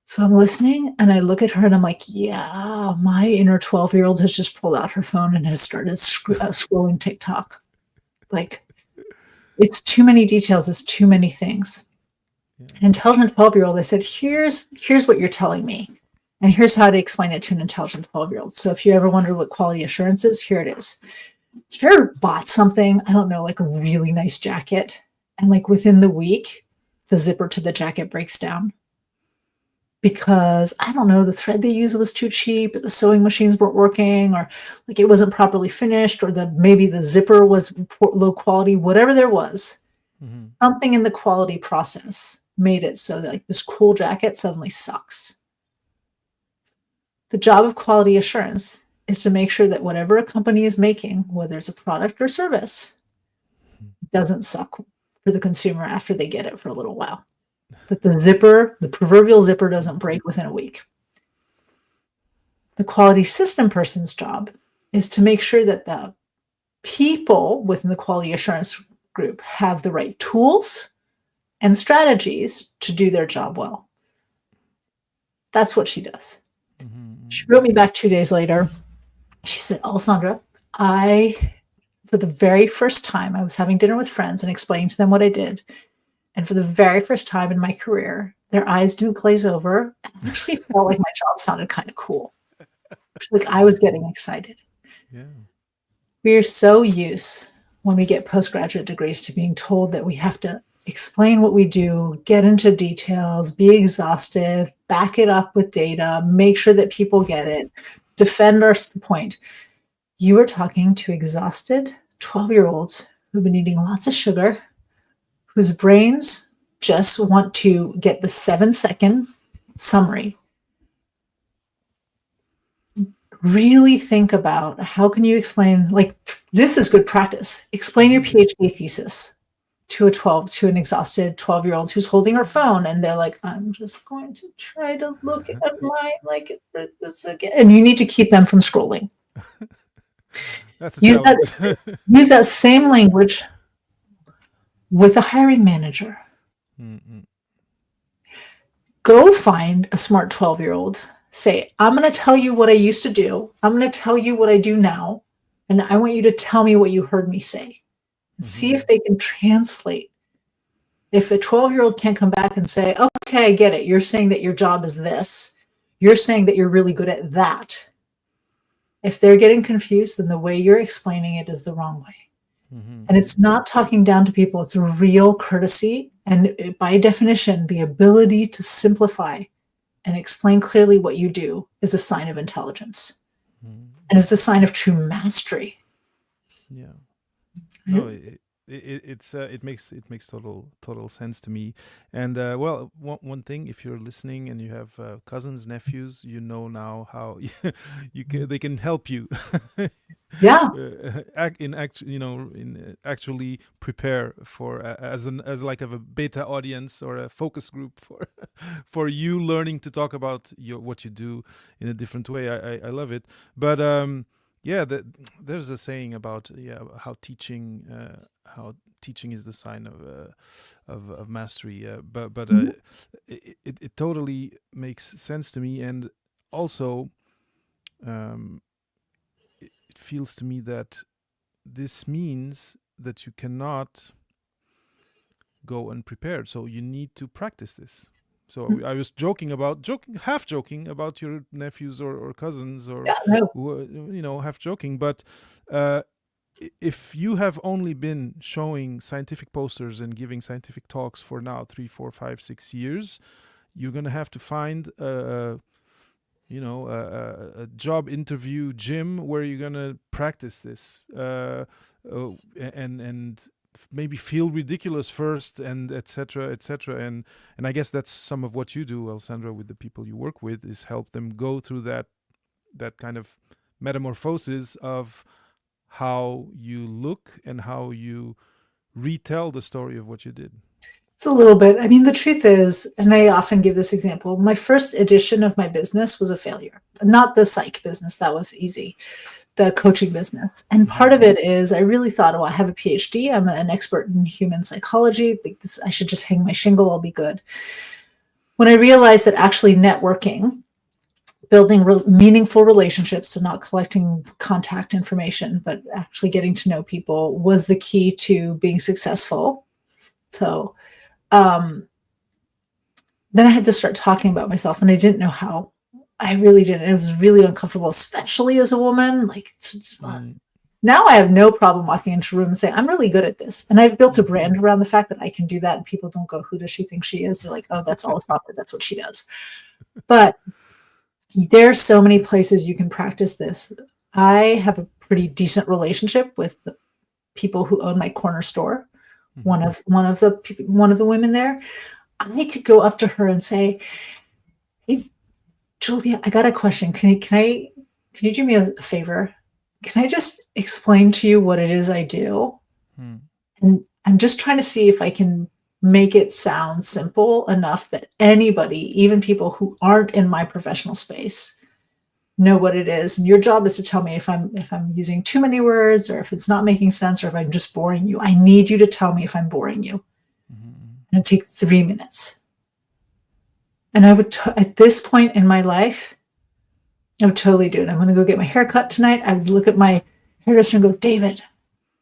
So I'm listening and I look at her and I'm like, yeah, my inner 12-year-old has just pulled out her phone and has started scrolling TikTok. Like, it's too many details. It's too many things. Yeah. An intelligent 12-year-old, I said, here's what you're telling me. And here's how to explain it to an intelligent 12-year-old. So if you ever wonder what quality assurance is, here it is. If you ever bought something, I don't know, like a really nice jacket, and like within the week, the zipper to the jacket breaks down because, I don't know, the thread they used was too cheap, or the sewing machines weren't working, or like it wasn't properly finished, or maybe the zipper was low quality, whatever there was, something in the quality process made it so that like this cool jacket suddenly sucks. The job of quality assurance is to make sure that whatever a company is making, whether it's a product or service, doesn't suck for the consumer after they get it for a little while. That the proverbial zipper doesn't break within a week. The quality system person's job is to make sure that the people within the quality assurance group have the right tools and strategies to do their job well. That's what she does. She wrote me back 2 days later. She said, Alessandra, for the very first time, I was having dinner with friends and explaining to them what I did. And for the very first time in my career, their eyes didn't glaze over. And I actually felt like my job sounded kind of cool. Like I was getting excited. Yeah. We are so used when we get postgraduate degrees to being told that we have to explain what we do, get into details, be exhaustive, back it up with data, make sure that people get it, defend our point. You are talking to exhausted 12-year-olds who've been eating lots of sugar, whose brains just want to get the 7-second summary. Really think about how can you explain, like, this is good practice. Explain your PhD thesis to an exhausted 12-year-old who's holding her phone and they're like, I'm just going to try to look at my, like, this again. And you need to keep them from scrolling. That's a challenge. Use that same language with a hiring manager. Go find a smart 12-year-old. Say, I'm going to tell you what I used to do. I'm going to tell you what I do now. And I want you to tell me what you heard me say. See if they can translate. If a 12-year-old can't come back and say, okay, I get it. You're saying that your job is this. You're saying that you're really good at that. If they're getting confused, then the way you're explaining it is the wrong way. And it's not talking down to people. It's a real courtesy. And by definition, the ability to simplify and explain clearly what you do is a sign of intelligence. And it's a sign of true mastery. Yeah. No, it makes total sense to me. And well, one thing, if you're listening and you have cousins, nephews, you know now how they can help you. Yeah. Actually prepare for as like of a beta audience or a focus group for you learning to talk about what you do in a different way. I love it. But yeah, there's a saying about how teaching is the sign of mastery. But it totally makes sense to me, and also it feels to me that this means that you cannot go unprepared. So you need to practice this. So I was half joking about your nephews or cousins, or half joking. But if you have only been showing scientific posters and giving scientific talks for now 3, 4, 5, 6 years, you're gonna have to find a job interview gym where you're gonna practice this, and maybe feel ridiculous first, and etc. And I guess that's some of what you do, Alessandra, with the people you work with, is help them go through that kind of metamorphosis of how you look and how you retell the story of what you did. It's a little bit. I mean, the truth is, and I often give this example, my first edition of my business was a failure. Not the psych business, that was easy. The coaching business. And part of it is I really thought, I have a PhD. I'm an expert in human psychology. I should just hang my shingle. I'll be good. when I realized that actually networking, building meaningful relationships, so not collecting contact information, but actually getting to know people, was the key to being successful. So then I had to start talking about myself, and I didn't know how. I really didn't. It was really uncomfortable, especially as a woman. Like, now I have no problem walking into a room and saying, I'm really good at this. And I've built a brand around the fact that I can do that. And people don't go, who does she think she is? They're like, oh, that's Alessandra. That's what she does. But there's so many places you can practice this. I have a pretty decent relationship with the people who own my corner store. One of the women there. I could go up to her and say, hey, Julia, I got a question. Can you do me a favor? Can I just explain to you what it is I do? And I'm just trying to see if I can make it sound simple enough that anybody, even people who aren't in my professional space, know what it is. And your job is to tell me if I'm using too many words, or if it's not making sense, or if I'm just boring you. I need you to tell me if I'm boring you. And it'd take 3 minutes. And I would, at this point in my life, I would totally do it. I'm going to go get my hair cut tonight. I would look at my hairdresser and go, David,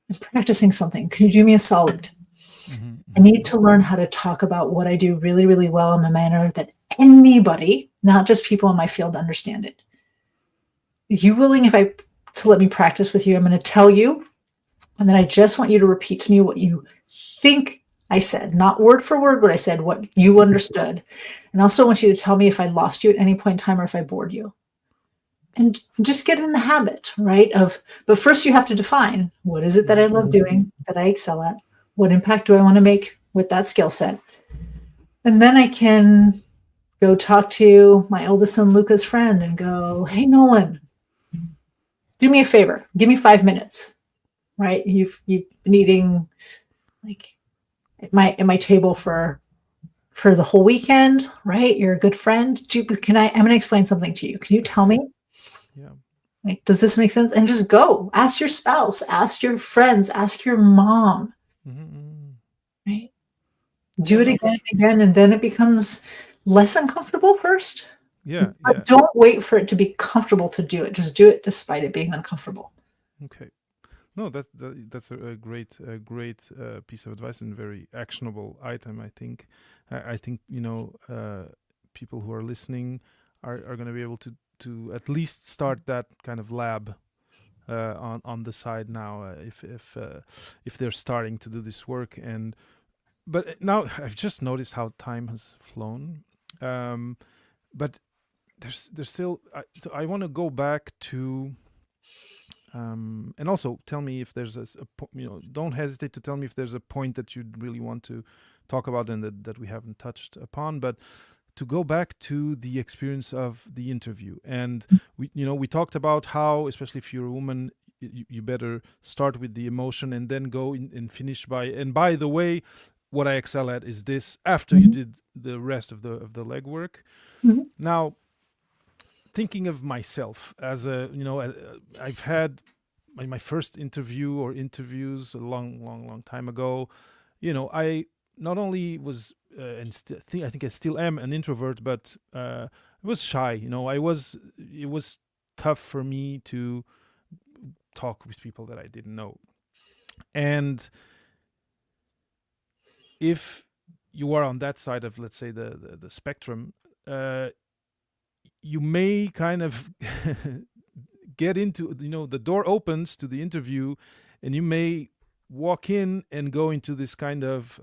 I'm practicing something. Can you do me a solid? I need to learn how to talk about what I do really, really well in a manner that anybody, not just people in my field, understand it. Are you willing to let me practice with you? I'm going to tell you, and then I just want you to repeat to me what you think I said, not word for word what I said, what you understood. And I also want you to tell me if I lost you at any point in time or if I bored you. And just get in the habit, right? But first you have to define, what is it that I love doing, that I excel at? What impact do I want to make with that skill set? And then I can go talk to my oldest son, Luca's friend, and go, hey, Nolan, do me a favor. Give me 5 minutes, right? You've been eating like at my table for the whole weekend, right? You're a good friend. I'm going to explain something to you. Can you tell me? Yeah. Like, does this make sense? And just go. Ask your spouse, ask your friends, ask your mom. Right? Do it again and again, and then it becomes less uncomfortable first. Yeah. But don't wait for it to be comfortable to do it. Just do it despite it being uncomfortable. Okay. No, that's a great piece of advice and very actionable item. I think people who are listening are going to be able to at least start that kind of lab on the side now, if they're starting to do this work. But now I've just noticed how time has flown, but there's still. So I want to go back to. And also tell me if there's don't hesitate to tell me if there's a point that you'd really want to talk about and that we haven't touched upon. But to go back to the experience of the interview, and we talked about how, especially if you're a woman, you better start with the emotion and then go and finish by the way, what I excel at is this, after you did the rest of the legwork. Now, thinking of myself as I've had my first interview or interviews a long time ago. I not only was and I think I still am an introvert, but I was shy. It was tough for me to talk with people that I didn't know. And if you are on that side of, let's say, the spectrum, you may kind of get into, the door opens to the interview, and you may walk in and go into this kind of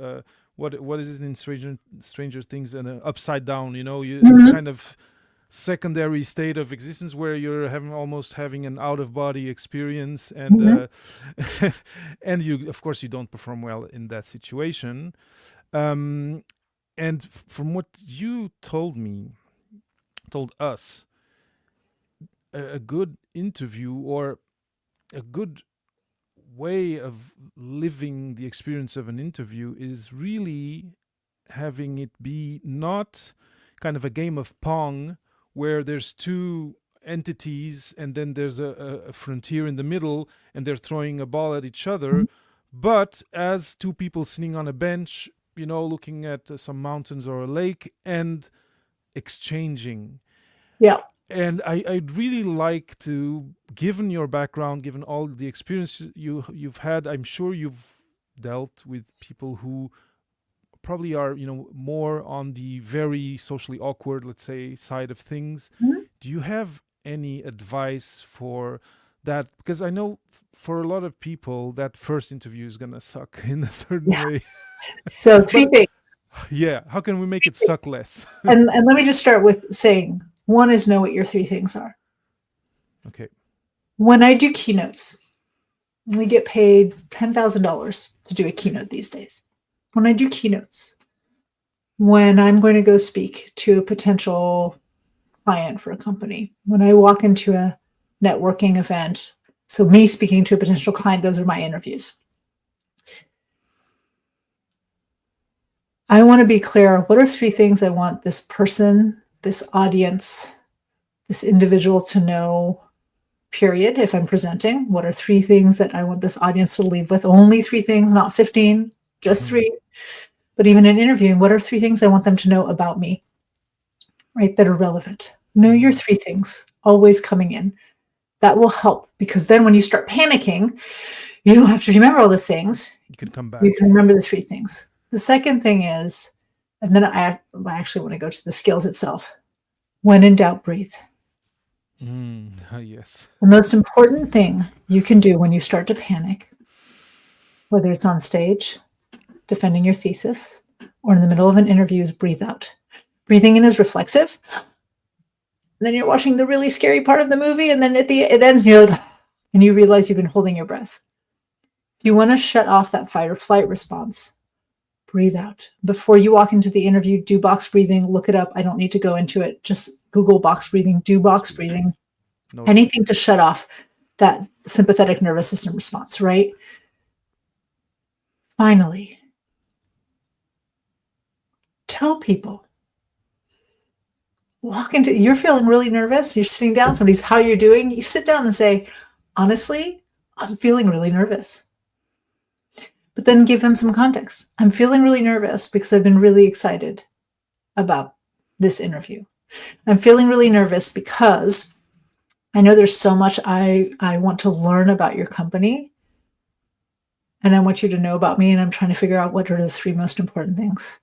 what is it in Stranger Things, and upside down, this kind of secondary state of existence where you're almost having an out of body experience, and and you, of course, you don't perform well in that situation. And from what you told us, a good interview, or a good way of living the experience of an interview, is really having it be not kind of a game of Pong where there's two entities and then there's a frontier in the middle and they're throwing a ball at each other, but as two people sitting on a bench, looking at some mountains or a lake, and exchanging. Yeah. And I'd really like to, given your background, given all the experience you've had, I'm sure you've dealt with people who probably are, more on the very socially awkward, let's say, side of things. Mhm. Do you have any advice for that? Because I know for a lot of people that first interview is gonna suck in a certain Yeah. way. So three But things. yeah, how can we make it suck less? And let me just start with saying one is know what your three things are. Okay. When I do keynotes, we get paid $10,000 to do a keynote these days. When I do keynotes, when I'm going to go speak to a potential client for a company, when I walk into a networking event, so me speaking to a potential client, those are my interviews. I want to be clear. What are three things I want this person, this audience, this individual to know, period, if I'm presenting? What are three things that I want this audience to leave with? Only three things, not 15, just three. But even in interviewing, what are three things I want them to know about me, right, that are relevant? Know your three things, always coming in. That will help, because then when you start panicking, you don't have to remember all the things. You can come back. You can remember the three things. The second thing is, and then I actually want to go to the skills itself. When in doubt, breathe. Yes. The most important thing you can do when you start to panic, whether it's on stage, defending your thesis, or in the middle of an interview, is breathe out. Breathing in is reflexive. And then you're watching the really scary part of the movie, and then it ends, and you're like, and you realize you've been holding your breath. If you want to shut off that fight or flight response, breathe out. Before you walk into the interview, do box breathing. Look it up. I don't need to go into it. Just Google box breathing. Do box breathing. No. Anything to shut off that sympathetic nervous system response, right? Finally, tell people. Walk into, you're feeling really nervous. You're sitting down. Somebody's, how you're doing. You sit down and say, honestly, I'm feeling really nervous. But then give them some context. I'm feeling really nervous because I've been really excited about this interview. I'm feeling really nervous because I know there's so much I want to learn about your company, and I want you to know about me, and I'm trying to figure out what are the three most important things.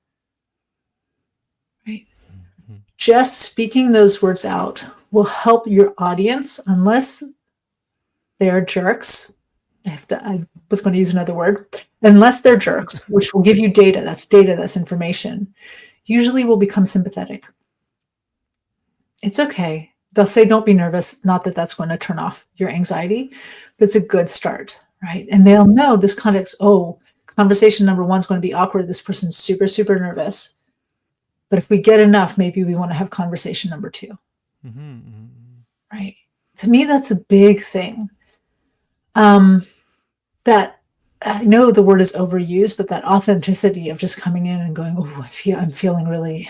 Right? Mm-hmm. Just speaking those words out will help your audience, unless they are jerks. I was going to use another word. Unless they're jerks, which will give you data, that's information, usually will become sympathetic. It's okay. They'll say, don't be nervous. Not that that's going to turn off your anxiety, but it's a good start, right? And they'll know this context. Oh, conversation number one is going to be awkward. This person's super, super nervous. But if we get enough, maybe we want to have conversation number two, right? To me, that's a big thing. That I know the word is overused, but that authenticity of just coming in and going, oh, I'm feeling really,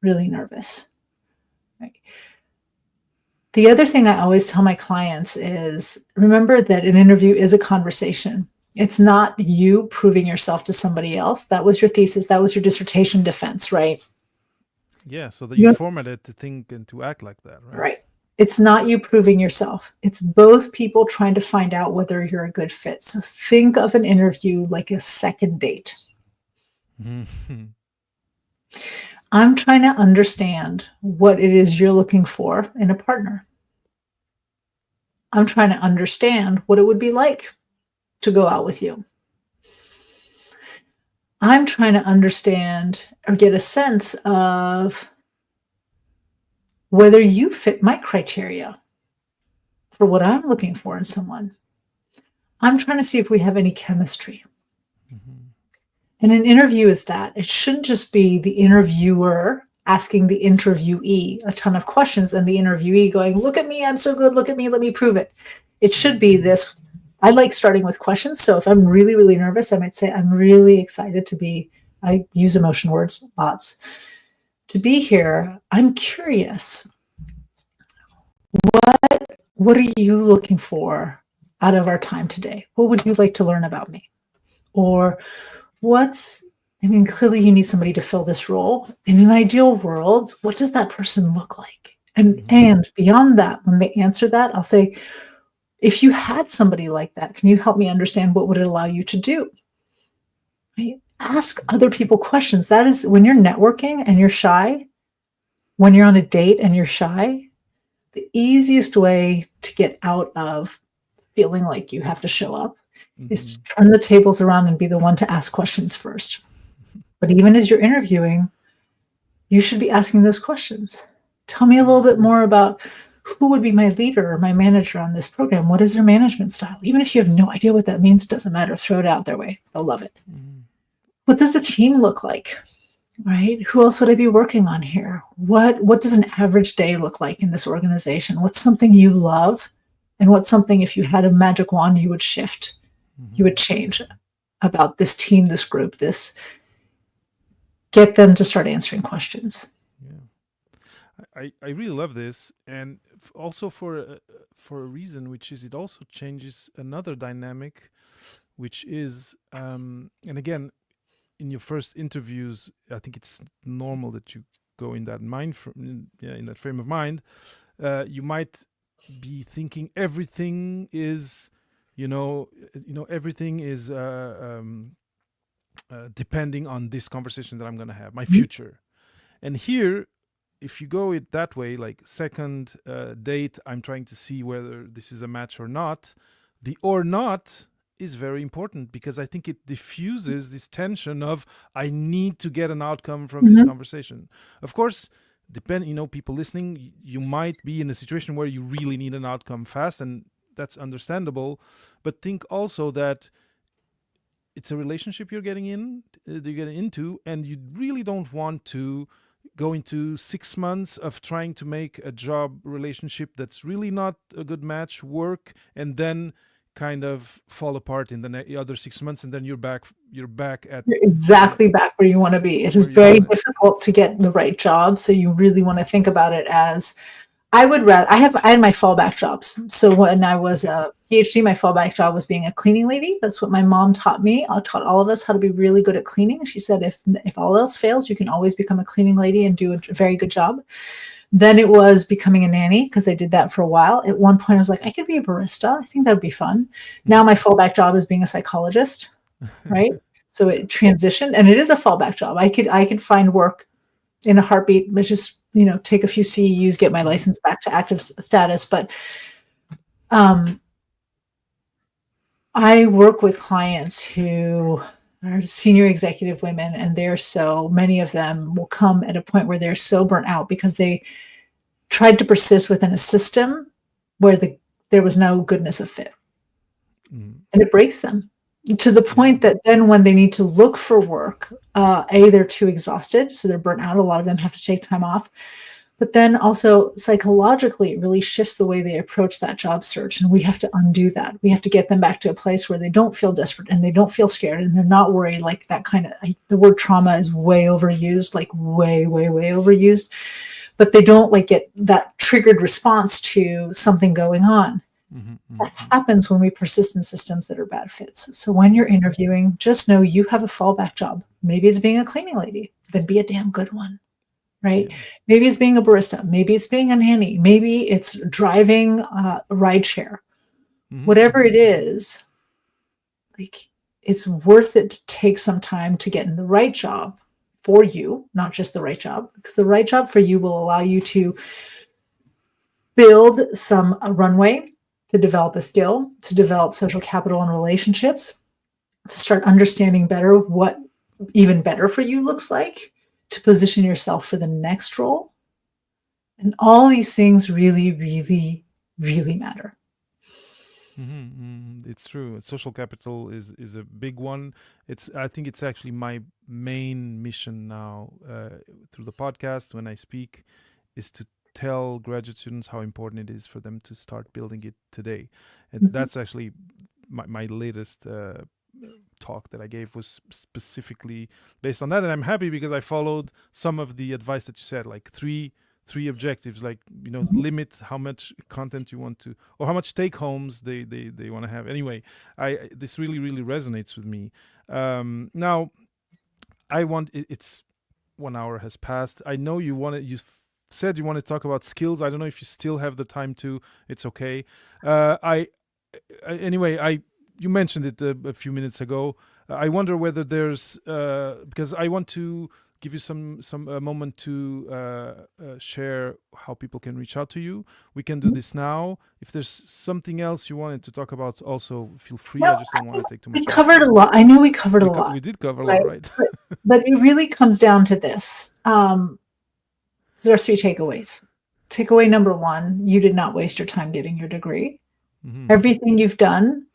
really nervous. Right. The other thing I always tell my clients is, remember that an interview is a conversation. It's not you proving yourself to somebody else. That was your thesis. That was your dissertation defense, right? Yeah, so that you format it to think and to act like that, right? Right. It's not you proving yourself. It's both people trying to find out whether you're a good fit. So think of an interview like a second date. I'm trying to understand what it is you're looking for in a partner. I'm trying to understand what it would be like to go out with you. I'm trying to understand or get a sense of whether you fit my criteria for what I'm looking for in someone. I'm trying to see if we have any chemistry. And an interview is that. It shouldn't just be the interviewer asking the interviewee a ton of questions and the interviewee going, look at me, I'm so good, look at me, let me prove it. It should be this. I like starting with questions. So if I'm really, really nervous, I might say, I'm really excited to be, I use emotion words lots, to be here. I'm curious. What are you looking for out of our time today? What would you like to learn about me? Or what's I mean, clearly you need somebody to fill this role. In an ideal world, what does that person look like? And beyond that, when they answer that, I'll say, if you had somebody like that, can you help me understand what would it allow you to do? Right? Ask other people questions. That is when you're networking and you're shy, when you're on a date and you're shy, the easiest way to get out of feeling like you have to show up is to turn the tables around and be the one to ask questions first. But even as you're interviewing, you should be asking those questions. Tell me a little bit more about who would be my leader or my manager on this program. What is their management style? Even if you have no idea what that means, doesn't matter. Throw it out their way. They'll love it. What does the team look like? Right? Who else would I be working on here? What does an average day look like in this organization? What's something you love? And what's something, if you had a magic wand, you would shift, you would change about this team, this group, this, get them to start answering questions. I really love this, and also for a reason, which is it also changes another dynamic, which is, and again, in your first interviews, I think it's normal that you go in that in that frame of mind. You might be thinking everything is, everything is depending on this conversation that I'm going to have, my future. And here, if you go it that way, like second date, I'm trying to see whether this is a match or not. The or not is very important because I think it diffuses this tension of I need to get an outcome from this conversation. Of course, people listening, you might be in a situation where you really need an outcome fast, and that's understandable. But think also that it's a relationship you're getting into, and you really don't want to go into 6 months of trying to make a job relationship that's really not a good match work, and then kind of fall apart in the other 6 months, and then you're back at exactly back where you want to be. It is very difficult to get the right job, so you really want to think about it as, I had my fallback jobs. So when I was a PhD, my fallback job was being a cleaning lady. That's what my mom taught me. I taught all of us how to be really good at cleaning. She said, if all else fails, you can always become a cleaning lady and do a very good job. Then it was becoming a nanny, because I did that for a while. At one point, I was like, I could be a barista. I think that would be fun. Now my fallback job is being a psychologist, right? So it transitioned, and it is a fallback job. I could find work in a heartbeat, but just, take a few CEUs, get my license back to active status. But I work with clients who are senior executive women, and many of them will come at a point where they're so burnt out because they tried to persist within a system where there was no goodness of fit. And it breaks them to the point that then when they need to look for work, they're too exhausted, so they're burnt out. A lot of them have to take time off. But then also psychologically, it really shifts the way they approach that job search. And we have to undo that. We have to get them back to a place where they don't feel desperate and they don't feel scared and they're not worried, like that kind of, the word trauma is way overused, like way, way, way overused. But they don't get that triggered response to something going on. That happens when we persist in systems that are bad fits. So when you're interviewing, just know you have a fallback job. Maybe it's being a cleaning lady, then be a damn good one. Right? Yeah. Maybe it's being a barista. Maybe it's being a nanny. Maybe it's driving a ride share. Whatever it is, it's worth it to take some time to get in the right job for you, not just the right job, because the right job for you will allow you to build some runway, to develop a skill, to develop social capital and relationships, to start understanding better what even better for you looks like, to position yourself for the next role. And all these things really, really, really matter. It's true. Social capital is a big one. I think it's actually my main mission now through the podcast when I speak, is to tell graduate students how important it is for them to start building it today. And that's actually my latest talk that I gave was specifically based on that. And I'm happy because I followed some of the advice that you said, like three objectives, like, limit how much content you want to, or how much take homes they want to have. Anyway, this really, really resonates with me. Now, I want it's 1 hour has passed. I know you said you want to talk about skills. I don't know if you still have the time to. It's okay. Anyway, I you mentioned it a few minutes ago. I wonder whether there's because I want to give you some moment to share how people can reach out to you. We can do this now. If there's something else you wanted to talk about, also feel free. No, I just don't want to take too we much of your covered a time. lot. I know we covered a lot, We did cover a right? lot, right? But it really comes down to this. There are 3 takeaways. Takeaway number 1, you did not waste your time getting your degree. Mm-hmm. Everything you've done,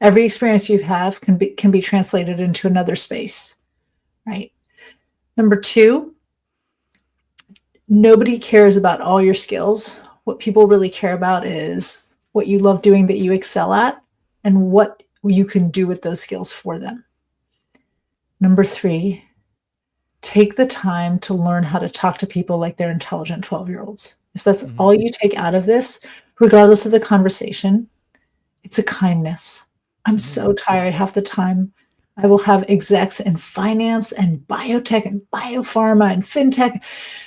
every experience you have can be translated into another space, right? Number 2, nobody cares about all your skills. What people really care about is what you love doing that you excel at and what you can do with those skills for them. Number 3, take the time to learn how to talk to people like they're intelligent 12-year-olds. If that's all you take out of this, regardless of the conversation, it's a kindness. I'm so tired half the time. I will have execs in finance and biotech and biopharma and fintech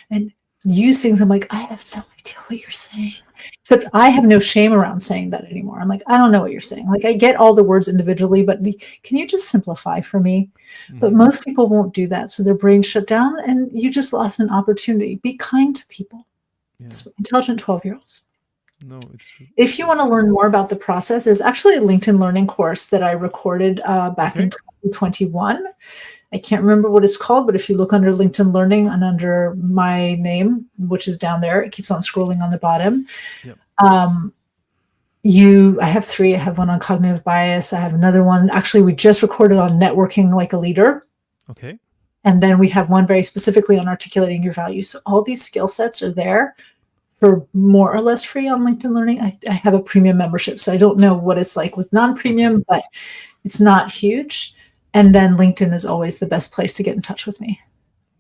and use things. I'm like, I have no idea what you're saying. Except I have no shame around saying that anymore. I'm like, I don't know what you're saying. Like, I get all the words individually, but can you just simplify for me? But most people won't do that. So their brains shut down and you just lost an opportunity. Be kind to people. Yeah. It's intelligent 12-year-olds. No, it's true. If you want to learn more about the process, there's actually a LinkedIn Learning course that I recorded back in 2021. I can't remember what it's called, but if you look under LinkedIn Learning and under my name, which is down there, it keeps on scrolling on the bottom. Yep. I have 3. I have one on cognitive bias. I have another one. Actually, we just recorded on networking like a leader. Okay. And then we have one very specifically on articulating your values. So all these skill sets are there for more or less free on LinkedIn Learning. I have a premium membership, so I don't know what it's like with non-premium, but it's not huge. And then LinkedIn is always the best place to get in touch with me.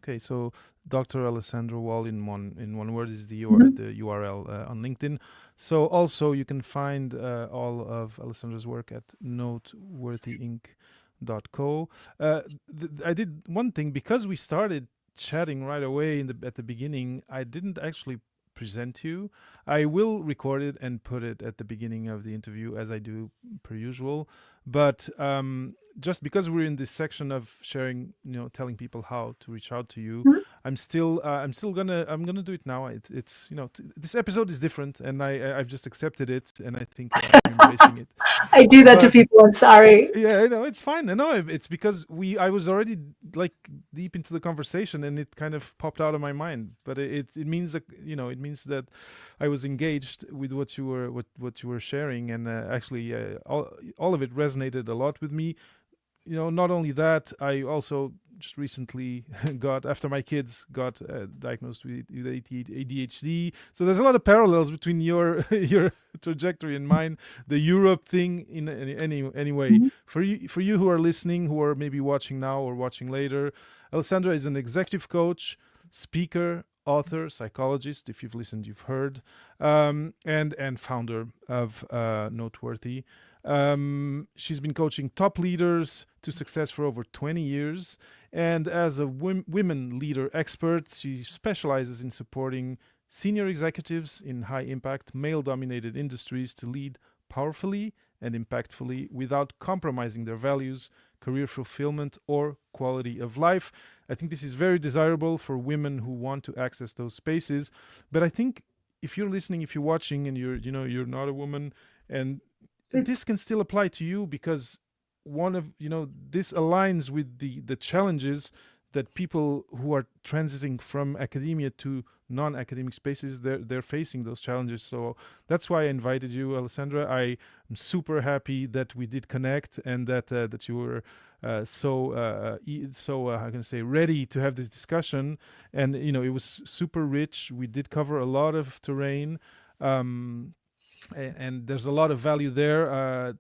Okay, so Dr. Alessandra Wall in one word is the URL on LinkedIn. So also you can find all of Alessandra's work at noteworthyinc.co. I did one thing because we started chatting right away at the beginning. I didn't actually present you. I will record it and put it at the beginning of the interview as I do per usual. But just because we're in this section of sharing, telling people how to reach out to you, I'm gonna do it now. It's this episode is different, and I've just accepted it, and I think I'm embracing it. I do that to people. I'm sorry. Yeah, I know it's fine. I know it's because I was already like deep into the conversation, and it kind of popped out of my mind. But it means that it means that I was engaged with what you were sharing, and actually all of it resonated a lot with me. Not only that, I also just recently after my kids got diagnosed with ADHD. So there's a lot of parallels between your trajectory and mine. The Europe thing in any way. For you who are listening, who are maybe watching now or watching later, Alessandra is an executive coach, speaker, author, psychologist. If you've listened, you've heard, and founder of Noteworthy. She's been coaching top leaders to success for over 20 years. And as a women leader expert, she specializes in supporting senior executives in high impact, male dominated industries to lead powerfully and impactfully without compromising their values, career fulfillment, or quality of life. I think this is very desirable for women who want to access those spaces. But I think if you're listening, if you're watching and you're not a woman, and this can still apply to you because this aligns with the challenges that people who are transiting from academia to non-academic spaces, they're facing those challenges. So that's why I invited you, Alessandra. I am super happy that we did connect and that you were how can I say, ready to have this discussion. And it was super rich. We did cover a lot of terrain. And there's a lot of value there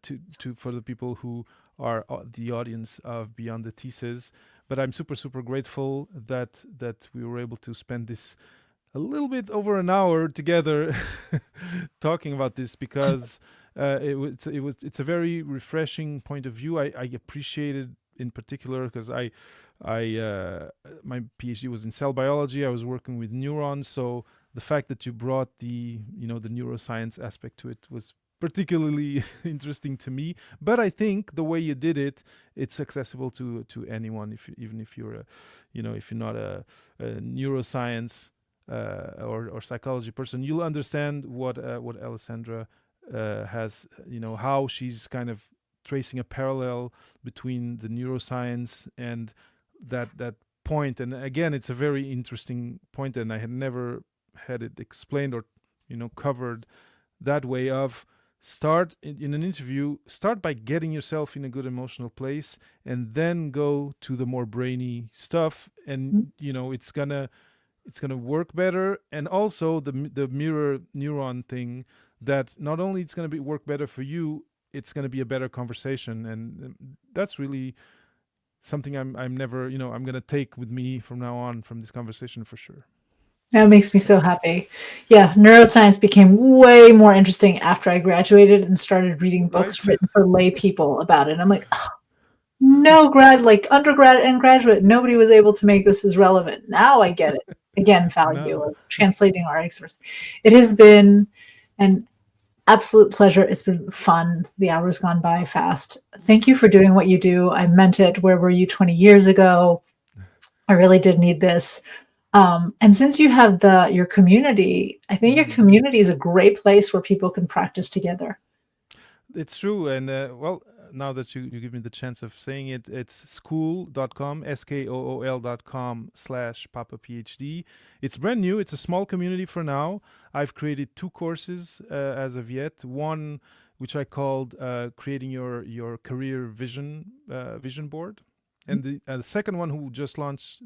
for the people who are the audience of Beyond the Thesis. But I'm super grateful that we were able to spend this a little bit over an hour together talking about this because it's a very refreshing point of view. I appreciated in particular because my PhD was in cell biology. I was working with neurons, so the fact that you brought the neuroscience aspect to it was particularly interesting to me. But I think the way you did it, it's accessible to anyone, even if you're if you're not a neuroscience or psychology person, you'll understand what Alessandra has, how she's kind of tracing a parallel between the neuroscience and that point. And again, it's a very interesting point, and I had never had it explained or covered that way. Of start in an interview, start by getting yourself in a good emotional place, and then go to the more brainy stuff, and it's gonna work better. And also the mirror neuron thing, that not only it's gonna work better for you, it's gonna be a better conversation. And that's really something I'm never I'm gonna take with me from now on from this conversation for sure. That makes me so happy. Yeah, neuroscience became way more interesting after I graduated and started reading books Right. written for lay people about it. I'm like, oh, no undergrad and graduate, nobody was able to make this as relevant. Now I get it. Again, value No. of translating our experts. It has been an absolute pleasure. It's been fun. The hour's gone by fast. Thank you for doing what you do. I meant it. Where were you 20 years ago? I really did need this. And since you have your community, I think your community is a great place where people can practice together. It's true. And well, now that you give me the chance of saying it, it's school.com, skool.com/Papa PhD. It's brand new. It's a small community for now. I've created 2 courses as of yet. One, which I called creating your career vision board. And the second one, just launched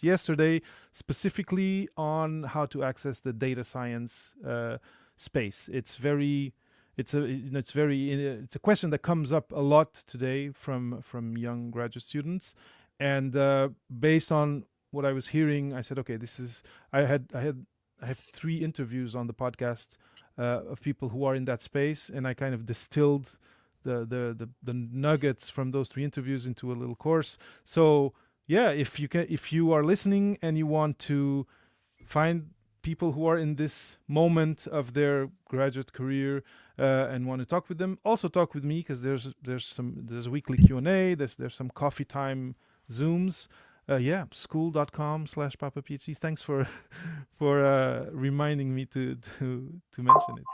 yesterday, specifically on how to access the data science space. It's a question that comes up a lot today from young graduate students, and based on what I was hearing, I said, okay, I have 3 interviews on the podcast of people who are in that space, and I kind of distilled the nuggets from those 3 interviews into a little course. So yeah, if you are listening and you want to find people who are in this moment of their graduate career and want to talk with them, also talk with me, because there's a weekly Q&A, there's some coffee time Zooms. Yeah, school.com/Papa PhD. Thanks for reminding me to mention it.